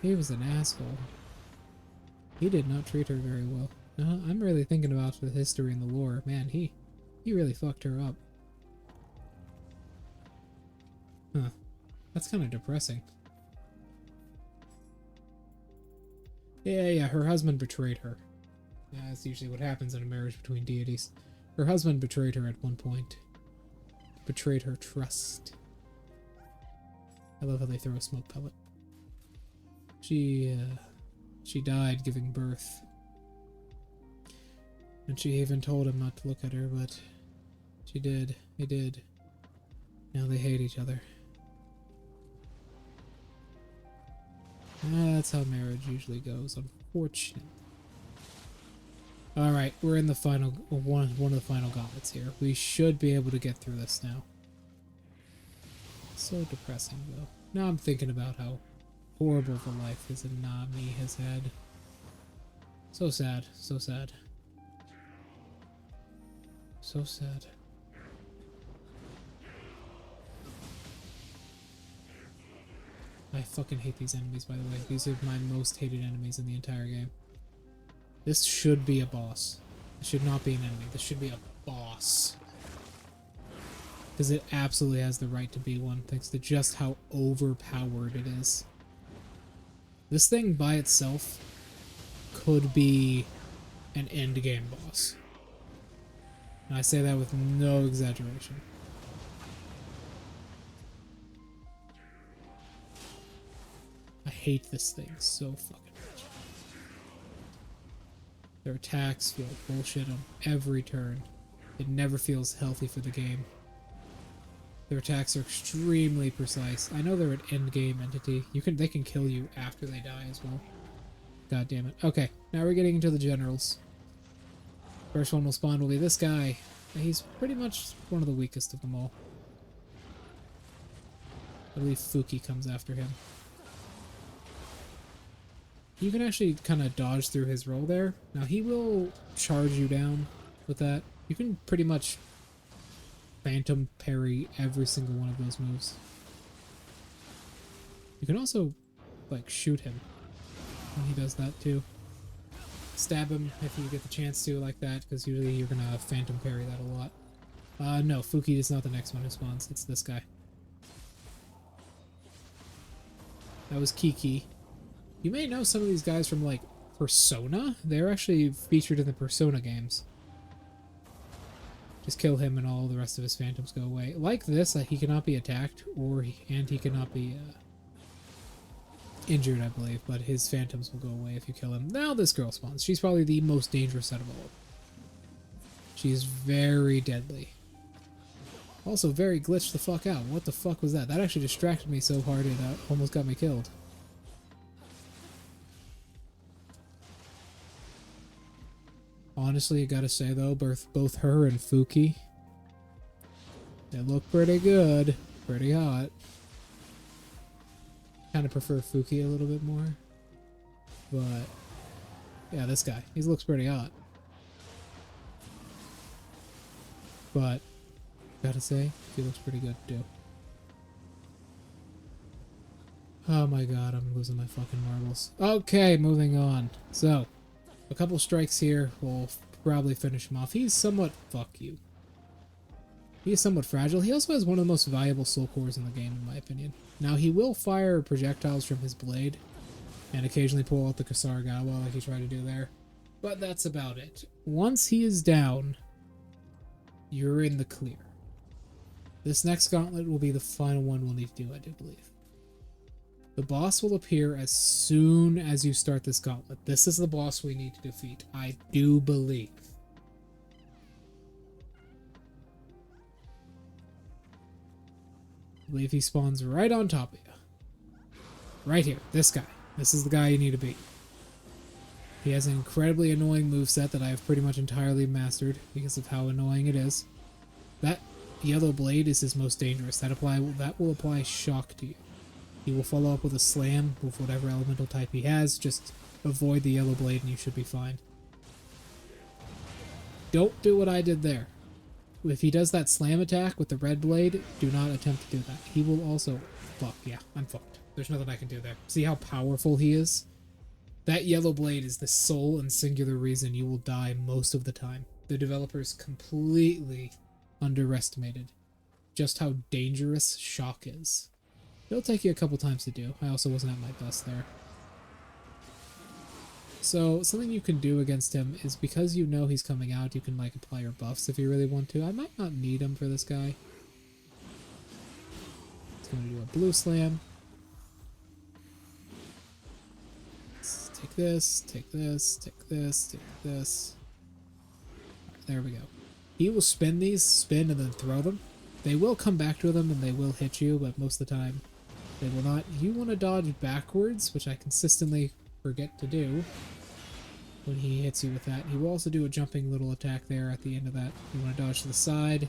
He was an asshole. He did not treat her very well. No, I'm really thinking about the history and the lore. Man, he really fucked her up. Huh. That's kind of depressing. Yeah, her husband betrayed her. Yeah, that's usually what happens in a marriage between deities. Her husband betrayed her at one point. Betrayed her trust. I love how they throw a smoke pellet. She died giving birth. And she even told him not to look at her, but she did. He did. Now they hate each other. That's how marriage usually goes, unfortunately. Alright, we're in the final one of the final gauntlets here. We should be able to get through this now. So depressing though. Now I'm thinking about how horrible the life his Nami has had. So sad, so sad. So sad. I fucking hate these enemies, by the way. These are my most hated enemies in the entire game. This should be a boss. This should not be an enemy. This should be a boss. Because it absolutely has the right to be one, thanks to just how overpowered it is. This thing by itself could be an endgame boss. And I say that with no exaggeration. I hate this thing so fucking much. Their attacks feel like bullshit on every turn. It never feels healthy for the game. Their attacks are extremely precise. I know they're an endgame entity. They can kill you after they die as well. God damn it. Okay, now we're getting into the generals. First one will spawn will be this guy. He's pretty much one of the weakest of them all. I believe Fuki comes after him. You can actually kind of dodge through his roll there. Now he will charge you down with that. You can pretty much phantom parry every single one of those moves. You can also like shoot him when he does that too. Stab him if you get the chance to like that, because usually you're gonna phantom parry that a lot. No, Fuki is not the next one who spawns. It's this guy. That was Kiki. You may know some of these guys from like Persona. They're actually featured in the Persona games. Just kill him and all the rest of his phantoms go away. Like this, he cannot be attacked, and he cannot be injured, I believe, but his phantoms will go away if you kill him. Now this girl spawns. She's probably the most dangerous out of all. She's very deadly. Also very glitched the fuck out. What the fuck was that? That actually distracted me so hard it almost got me killed. Honestly, I gotta say though, both her and Fuki, they look pretty good. Pretty hot. Kind of prefer Fuki a little bit more. But, yeah, this guy. He looks pretty hot. But, gotta say, he looks pretty good too. Oh my god, I'm losing my fucking marbles. Okay, moving on. So, a couple strikes here will probably finish him off. He's somewhat... Fuck you. He is somewhat fragile. He also has one of the most valuable soul cores in the game, in my opinion. Now, he will fire projectiles from his blade, and occasionally pull out the Kasaragawa like he tried to do there. But that's about it. Once he is down, you're in the clear. This next gauntlet will be the final one we'll need to do, I do believe. The boss will appear as soon as you start this gauntlet. This is the boss we need to defeat, I do believe. I believe he spawns right on top of you. Right here, this guy. This is the guy you need to beat. He has an incredibly annoying moveset that I have pretty much entirely mastered because of how annoying it is. That yellow blade is his most dangerous. That will apply shock to you. He will follow up with a slam with whatever elemental type he has. Just avoid the yellow blade and you should be fine. Don't do what I did there. If he does that slam attack with the red blade, do not attempt to do that. He will also... Fuck, yeah, I'm fucked. There's nothing I can do there. See how powerful he is? That yellow blade is the sole and singular reason you will die most of the time. The developers completely underestimated just how dangerous shock is. It'll take you a couple times to do. I also wasn't at my best there. So, something you can do against him is because you know he's coming out, you can like apply your buffs if you really want to. I might not need them for this guy. It's going to do a blue slam. Let's take this, take this, take this, take this. there we go. He will spin and then throw them. They will come back to them and they will hit you, but most of the time they will not. You want to dodge backwards, which I consistently forget to do when he hits you with that. He will also do a jumping little attack there at the end of that. You want to dodge to the side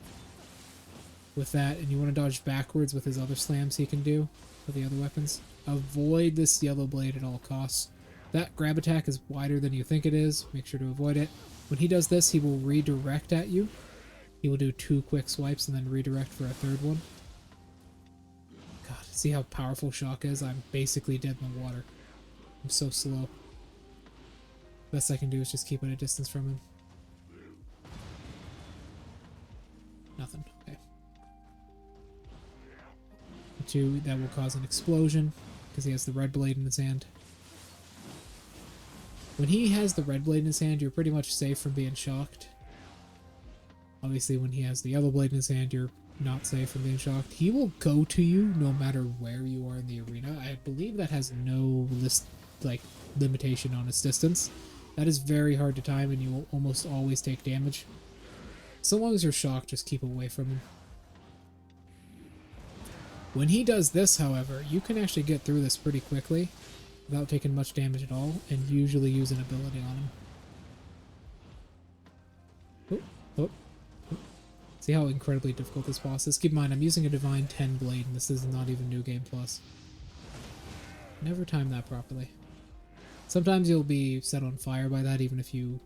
with that, and you want to dodge backwards with his other slams he can do with the other weapons. Avoid this yellow blade at all costs. That grab attack is wider than you think it is. Make sure to avoid it. When he does this, he will redirect at you. He will do 2 quick swipes and then redirect for a 3rd one. God, see how powerful shock is? I'm basically dead in the water. I'm so slow. Best I can do is just keep at a distance from him. Nothing. Okay. 2, that will cause an explosion because he has the red blade in his hand. When he has the red blade in his hand, you're pretty much safe from being shocked. Obviously, when he has the yellow blade in his hand, you're not safe from being shocked. He will go to you no matter where you are in the arena. I believe that has no limitation on its distance. That is very hard to time, and you will almost always take damage. So long as you're shocked, just keep away from him. When he does this, however, you can actually get through this pretty quickly without taking much damage at all, and usually use an ability on him. Oh, oh, oh. See how incredibly difficult this boss is? Keep in mind, I'm using a Divine 10 blade, and this is not even New Game Plus. Never time that properly. Sometimes you'll be set on fire by that, even if you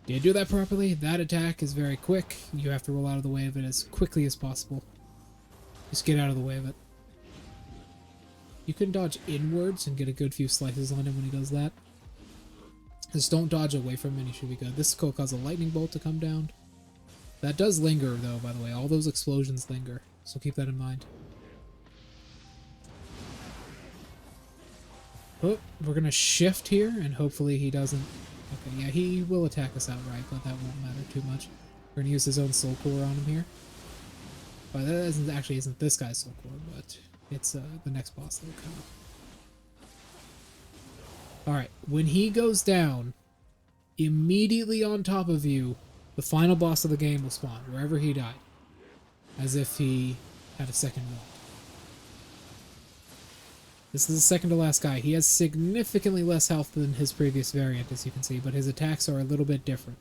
did do that properly. That attack is very quick. You have to roll out of the way of it as quickly as possible. Just get out of the way of it. You can dodge inwards and get a good few slices on him when he does that. Just don't dodge away from him and you should be good. This will cause a lightning bolt to come down. That does linger, though, by the way. All those explosions linger, so keep that in mind. Oh, we're going to shift here, and hopefully he doesn't... Okay, yeah, he will attack us outright, but that won't matter too much. We're going to use his own soul core on him here. But that actually isn't this guy's soul core, but it's the next boss that will come up. Alright, when he goes down, immediately on top of you, the final boss of the game will spawn, wherever he died. As if he had a second one. This is the second to last guy. He has significantly less health than his previous variant, as you can see, but his attacks are a little bit different.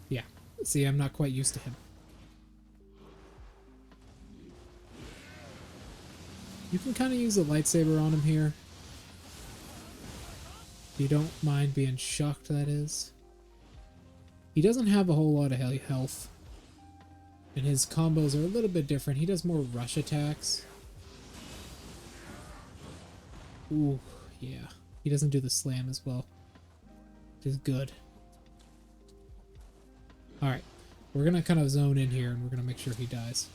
Yeah, see, I'm not quite used to him. You can kind of use a lightsaber on him here. If you don't mind being shocked, that is. He doesn't have a whole lot of health. And his combos are a little bit different. He does more rush attacks. Ooh, yeah. He doesn't do the slam as well. Which is good. Alright. We're going to kind of zone in here and we're going to make sure he dies.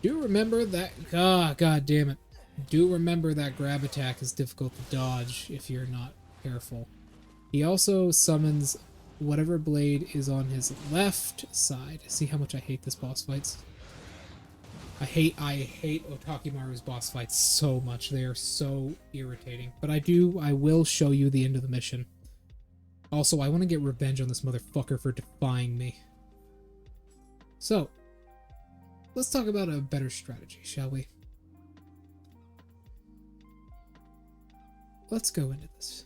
Do remember that... Ah, god damn it. Do remember that grab attack is difficult to dodge if you're not careful. He also summons whatever blade is on his left side. See how much I hate this boss fights? I hate Otakimaru's boss fights so much. They are so irritating. But I will show you the end of the mission. Also, I want to get revenge on this motherfucker for defying me. So, let's talk about a better strategy, shall we? Let's go into this.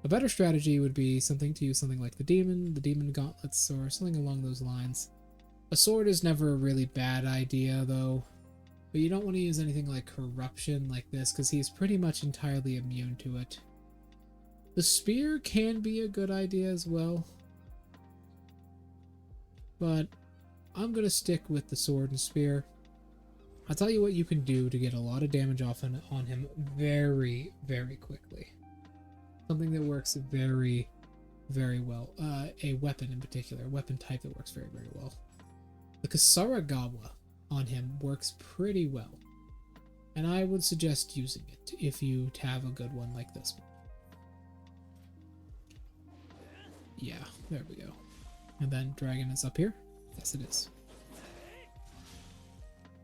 A better strategy would be to use something like the demon gauntlets, or something along those lines. A sword is never a really bad idea, though. But you don't want to use anything like corruption like this, because he's pretty much entirely immune to it. The spear can be a good idea as well. But I'm going to stick with the sword and spear. I'll tell you what you can do to get a lot of damage off on him very, very quickly. Something that works very, very well. A weapon in particular. A weapon type that works very, very well. The Kasaragawa on him works pretty well. And I would suggest using it if you have a good one like this one. Yeah, there we go. And then dragon is up here. Yes, it is.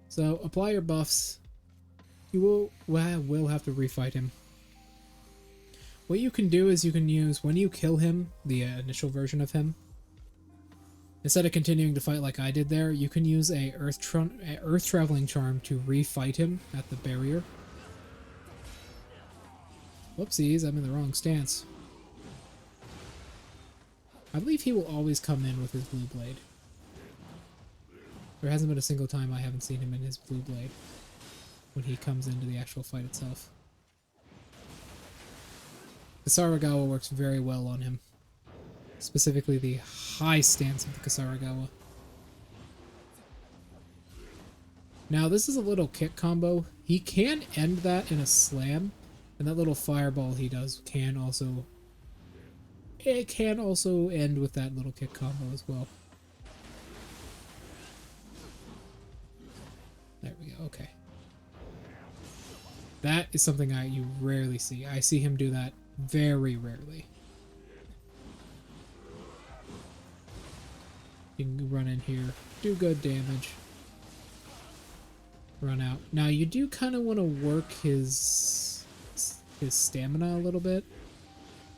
So apply your buffs will have to refight him. What you can do is you can use, when you kill him, the initial version of him, instead of continuing to fight like I did there, you can use a earth traveling charm to refight him at the barrier. Whoopsies, I'm in the wrong stance. I believe he will always come in with his blue blade. There hasn't been a single time I haven't seen him in his blue blade when he comes into the actual fight itself. The Kasaragawa works very well on him. Specifically the high stance of the Kasaragawa. Now this is a little kick combo. He can end that in a slam, and that little fireball he does can also... It can also end with that little kick combo as well. There we go, okay. That is something you rarely see. I see him do that very rarely. You can run in here, do good damage, run out. Now you do kind of want to work his stamina a little bit,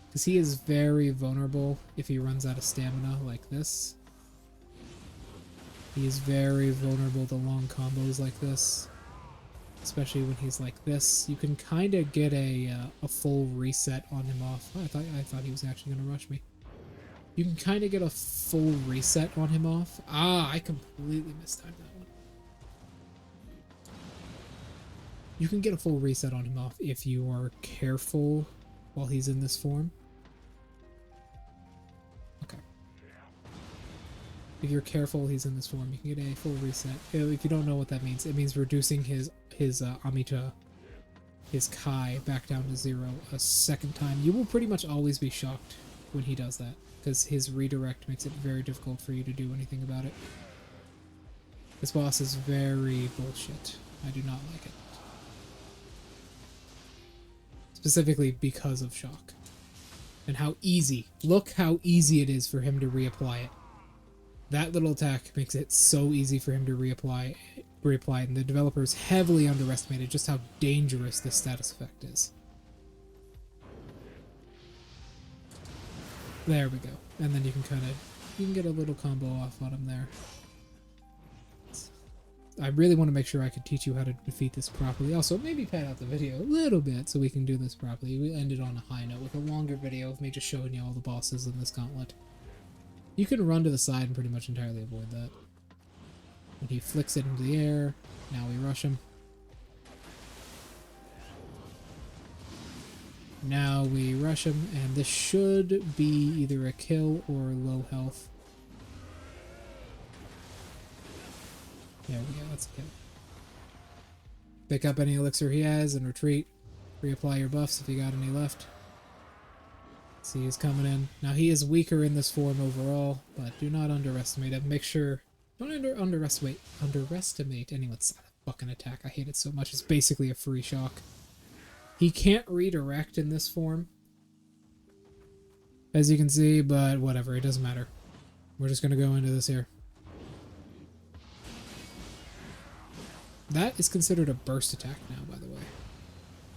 because he is very vulnerable if he runs out of stamina like this. He is very vulnerable to long combos like this, especially when he's like this. You can kind of get a full reset on him off. Oh, I thought he was actually going to rush me. You can kind of get a full reset on him off. Ah, I completely mistimed that one. You can get a full reset on him off if you are careful while he's in this form. Okay. If you're careful, he's in this form. You can get a full reset. If you don't know what that means, it means reducing his Amita, his Kai, back down to 0 a second time. You will pretty much always be shocked when he does that, because his redirect makes it very difficult for you to do anything about it. This boss is very bullshit. I do not like it. Specifically because of shock. And how easy. Look how easy it is for him to reapply it. That little attack makes it so easy for him to reapply, and the developers heavily underestimated just how dangerous this status effect is. There we go. And then you can get a little combo off on him there. I really want to make sure I can teach you how to defeat this properly. Also, maybe pad out the video a little bit so we can do this properly. We ended on a high note with a longer video of me just showing you all the bosses in this gauntlet. You can run to the side and pretty much entirely avoid that. When he flicks it into the air, now we rush him. Now we rush him, and this should be either a kill or low health. There we go, that's a kill. Pick up any elixir he has and retreat. Reapply your buffs if you got any left. See, he's coming in. Now he is weaker in this form overall, but do not underestimate him. Make sure... Don't underestimate anyone's fucking attack. I hate it so much. It's basically a free shock. He can't redirect in this form, as you can see, but whatever, it doesn't matter. We're just going to go into this here. That is considered a burst attack now, by the way.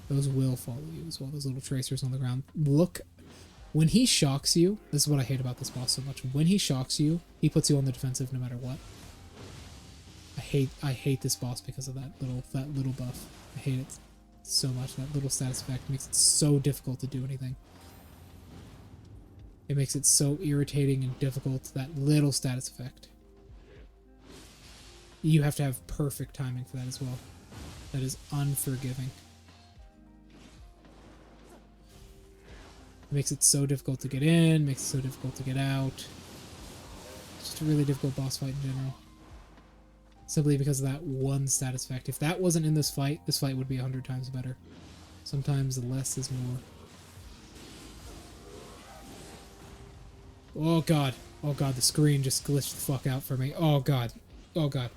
Those will follow you as well, those little tracers on the ground. Look, when he shocks you, this is what I hate about this boss so much. When he shocks you, he puts you on the defensive no matter what. I hate this boss because of that little buff. I hate it so much. That little status effect makes it so difficult to do anything. It makes it so irritating and difficult, that little status effect. You have to have perfect timing for that as well. That is unforgiving. It makes it so difficult to get in, makes it so difficult to get out. It's just a really difficult boss fight in general. Simply because of that one status effect. If that wasn't in this fight would be 100 times better. Sometimes less is more. Oh god. Oh god, the screen just glitched the fuck out for me. Oh god. Oh god.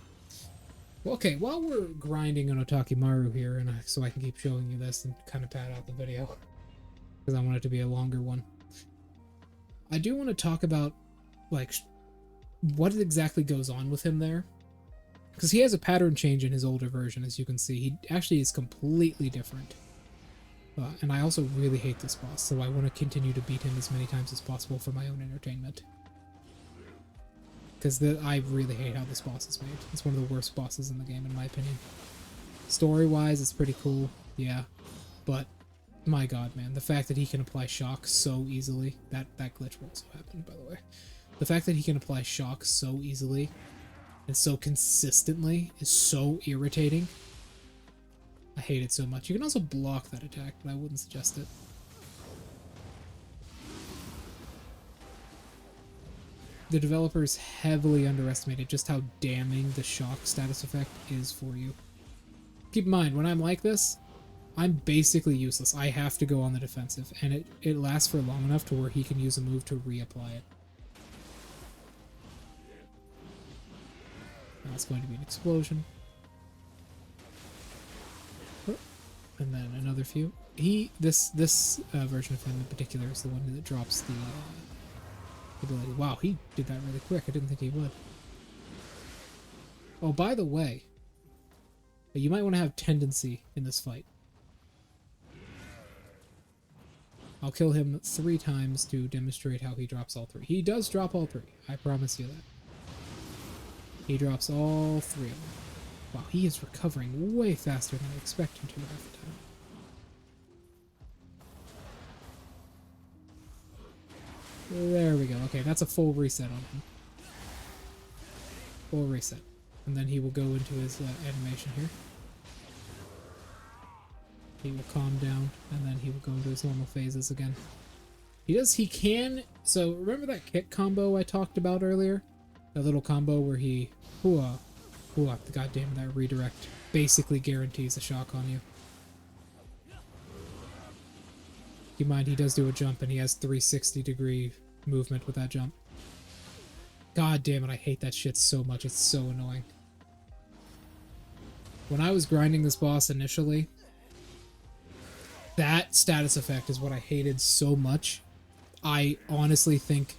Okay, while we're grinding on Otakimaru here, and so I can keep showing you this and kind of pad out the video, because I want it to be a longer one, I do want to talk about, like, what exactly goes on with him there. Because he has a pattern change in his older version, as you can see. He actually is completely different. And I also really hate this boss, so I want to continue to beat him as many times as possible for my own entertainment. Because I really hate how this boss is made. It's one of the worst bosses in the game, in my opinion. Story-wise, it's pretty cool, yeah. But, my god, man, the fact that he can apply shock so easily... That glitch will also happen, by the way. The fact that he can apply shock so easily and so consistently is so irritating. I hate it so much. You can also block that attack, but I wouldn't suggest it. The developers heavily underestimated just how damning the shock status effect is for you. Keep in mind, when I'm like this, I'm basically useless. I have to go on the defensive, and it lasts for long enough to where he can use a move to reapply it. Now it's going to be an explosion. And then another few. This version of him in particular is the one that drops the ability. Wow, he did that really quick. I didn't think he would. Oh, by the way, you might want to have tendency in this fight. I'll kill him 3 times to demonstrate how he drops all 3. He does drop all 3. I promise you that. He drops all 3 of them. Wow, he is recovering way faster than I expect him to half the time. There we go. Okay, that's a full reset on him. Full reset. And then he will go into his animation here. He will calm down, and then he will go into his normal phases again. He can... So, remember that kick combo I talked about earlier? That little combo where he... Goddamn, that redirect basically guarantees a shock on you. Keep in mind, he does do a jump, and he has 360-degree movement with that jump. God damn it, I hate that shit so much. It's so annoying. When I was grinding this boss initially, that status effect is what I hated so much. I honestly think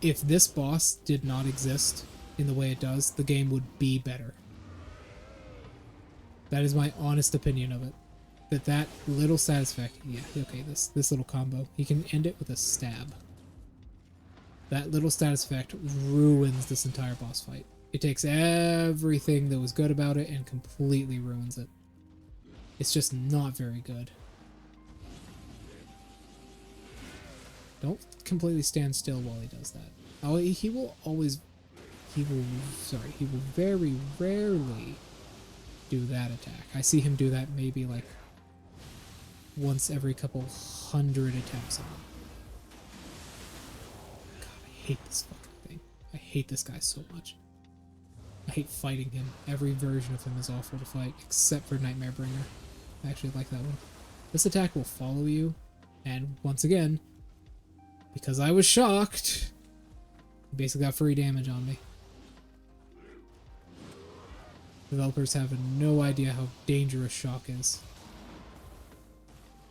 if this boss did not exist in the way it does, the game would be better. That is my honest opinion of it. That little status effect, yeah, okay, this little combo, he can end it with a stab. That little status effect ruins this entire boss fight. It takes everything that was good about it and completely ruins it. It's just not very good. Don't completely stand still while he does that. Oh, he will very rarely do that attack. I see him do that maybe like once every couple 100 attempts on him. God, I hate this fucking thing. I hate this guy so much. I hate fighting him. Every version of him is awful to fight, except for Nightmare Bringer. I actually like that one. This attack will follow you, and once again, because I was shocked, he basically got free damage on me. Developers have no idea how dangerous shock is.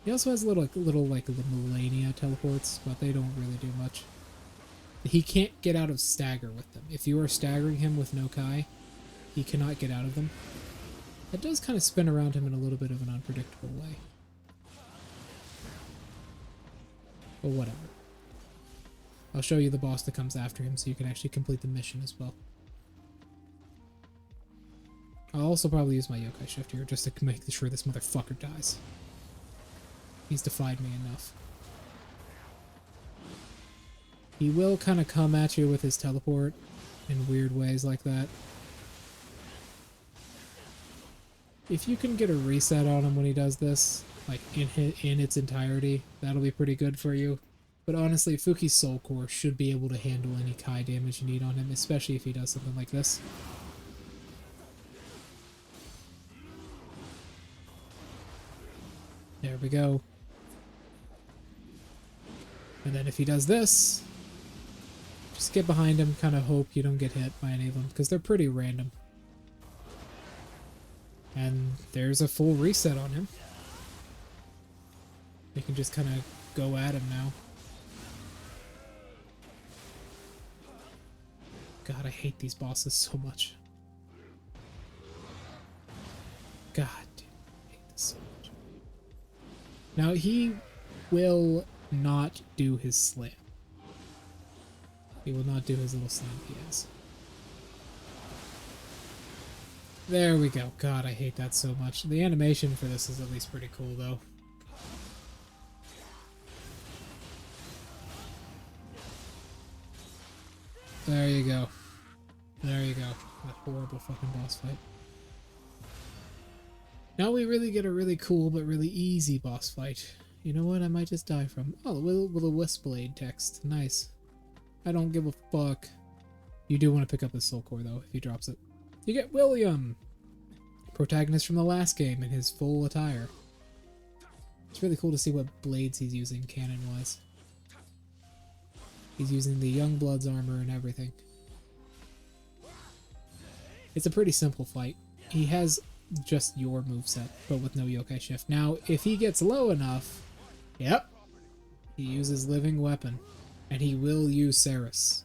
He also has little Millennia teleports, but they don't really do much. He can't get out of stagger with them. If you are staggering him with yokai, he cannot get out of them. It does kind of spin around him in a little bit of an unpredictable way. But whatever. I'll show you the boss that comes after him so you can actually complete the mission as well. I'll also probably use my yokai shift here just to make sure this motherfucker dies. He's defied me enough. He will kind of come at you with his teleport in weird ways like that. If you can get a reset on him when he does this, like in its entirety, that'll be pretty good for you. But honestly, Fuki's Soul Core should be able to handle any Kai damage you need on him, especially if he does something like this. There we go. And then if he does this, just get behind him, kind of hope you don't get hit by any of them, because they're pretty random. And there's a full reset on him. You can just kind of go at him now. God, I hate these bosses so much. God damn, I hate this so much. Now he will not do his slam. He will not do his little slam he has. There we go. God, I hate that so much. The animation for this is at least pretty cool, though. There you go. There you go. That horrible fucking boss fight. Now we really get a really cool but really easy boss fight. You know what I might just die from? Oh, with a Westblade text. Nice. I don't give a fuck. You do want to pick up his soul core, though, if he drops it. You get William! Protagonist from the last game in his full attire. It's really cool to see what blades he's using canon-wise. He's using the Youngblood's armor and everything. It's a pretty simple fight. He has just your moveset, but with no yokai shift. Now, if he gets low enough, yep, he uses Living Weapon, and he will use Ceres.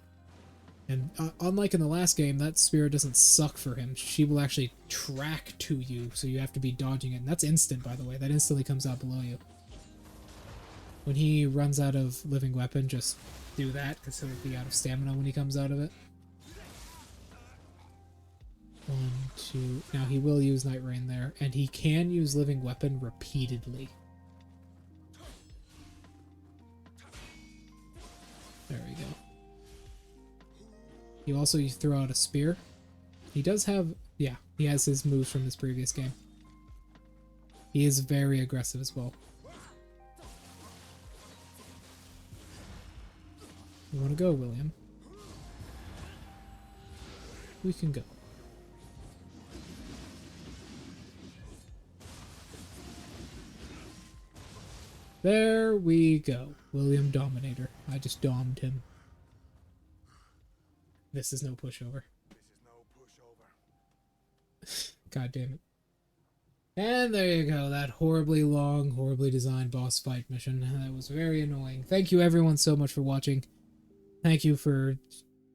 And unlike in the last game, that spirit doesn't suck for him. She will actually track to you, so you have to be dodging it. And that's instant, by the way. That instantly comes out below you. When he runs out of Living Weapon, just do that, because he'll be out of stamina when he comes out of it. 1, 2... Now, he will use Night Rain there, and he can use Living Weapon repeatedly. There we go. You also throw out a spear. He does have... Yeah, he has his moves from this previous game. He is very aggressive as well. You want to go, William? We can go. There we go. William Dominator. I just domed him. This is no pushover. This is no pushover. God damn it. And there you go. That horribly long, horribly designed boss fight mission. That was very annoying. Thank you everyone so much for watching. Thank you for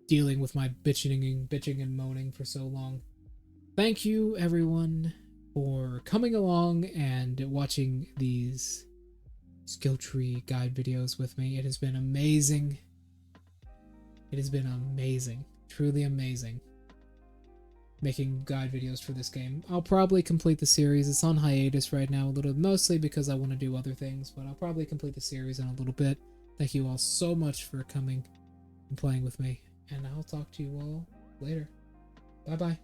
dealing with my bitching and moaning for so long. Thank you everyone for coming along and watching these skill tree guide videos with me. It has been amazing. It has been amazing. Truly amazing. Making guide videos for this game. I'll probably complete the series. It's on hiatus right now a little, mostly because I want to do other things, but I'll probably complete the series in a little bit. Thank you all so much for coming and playing with me, and I'll talk to you all later. Bye bye.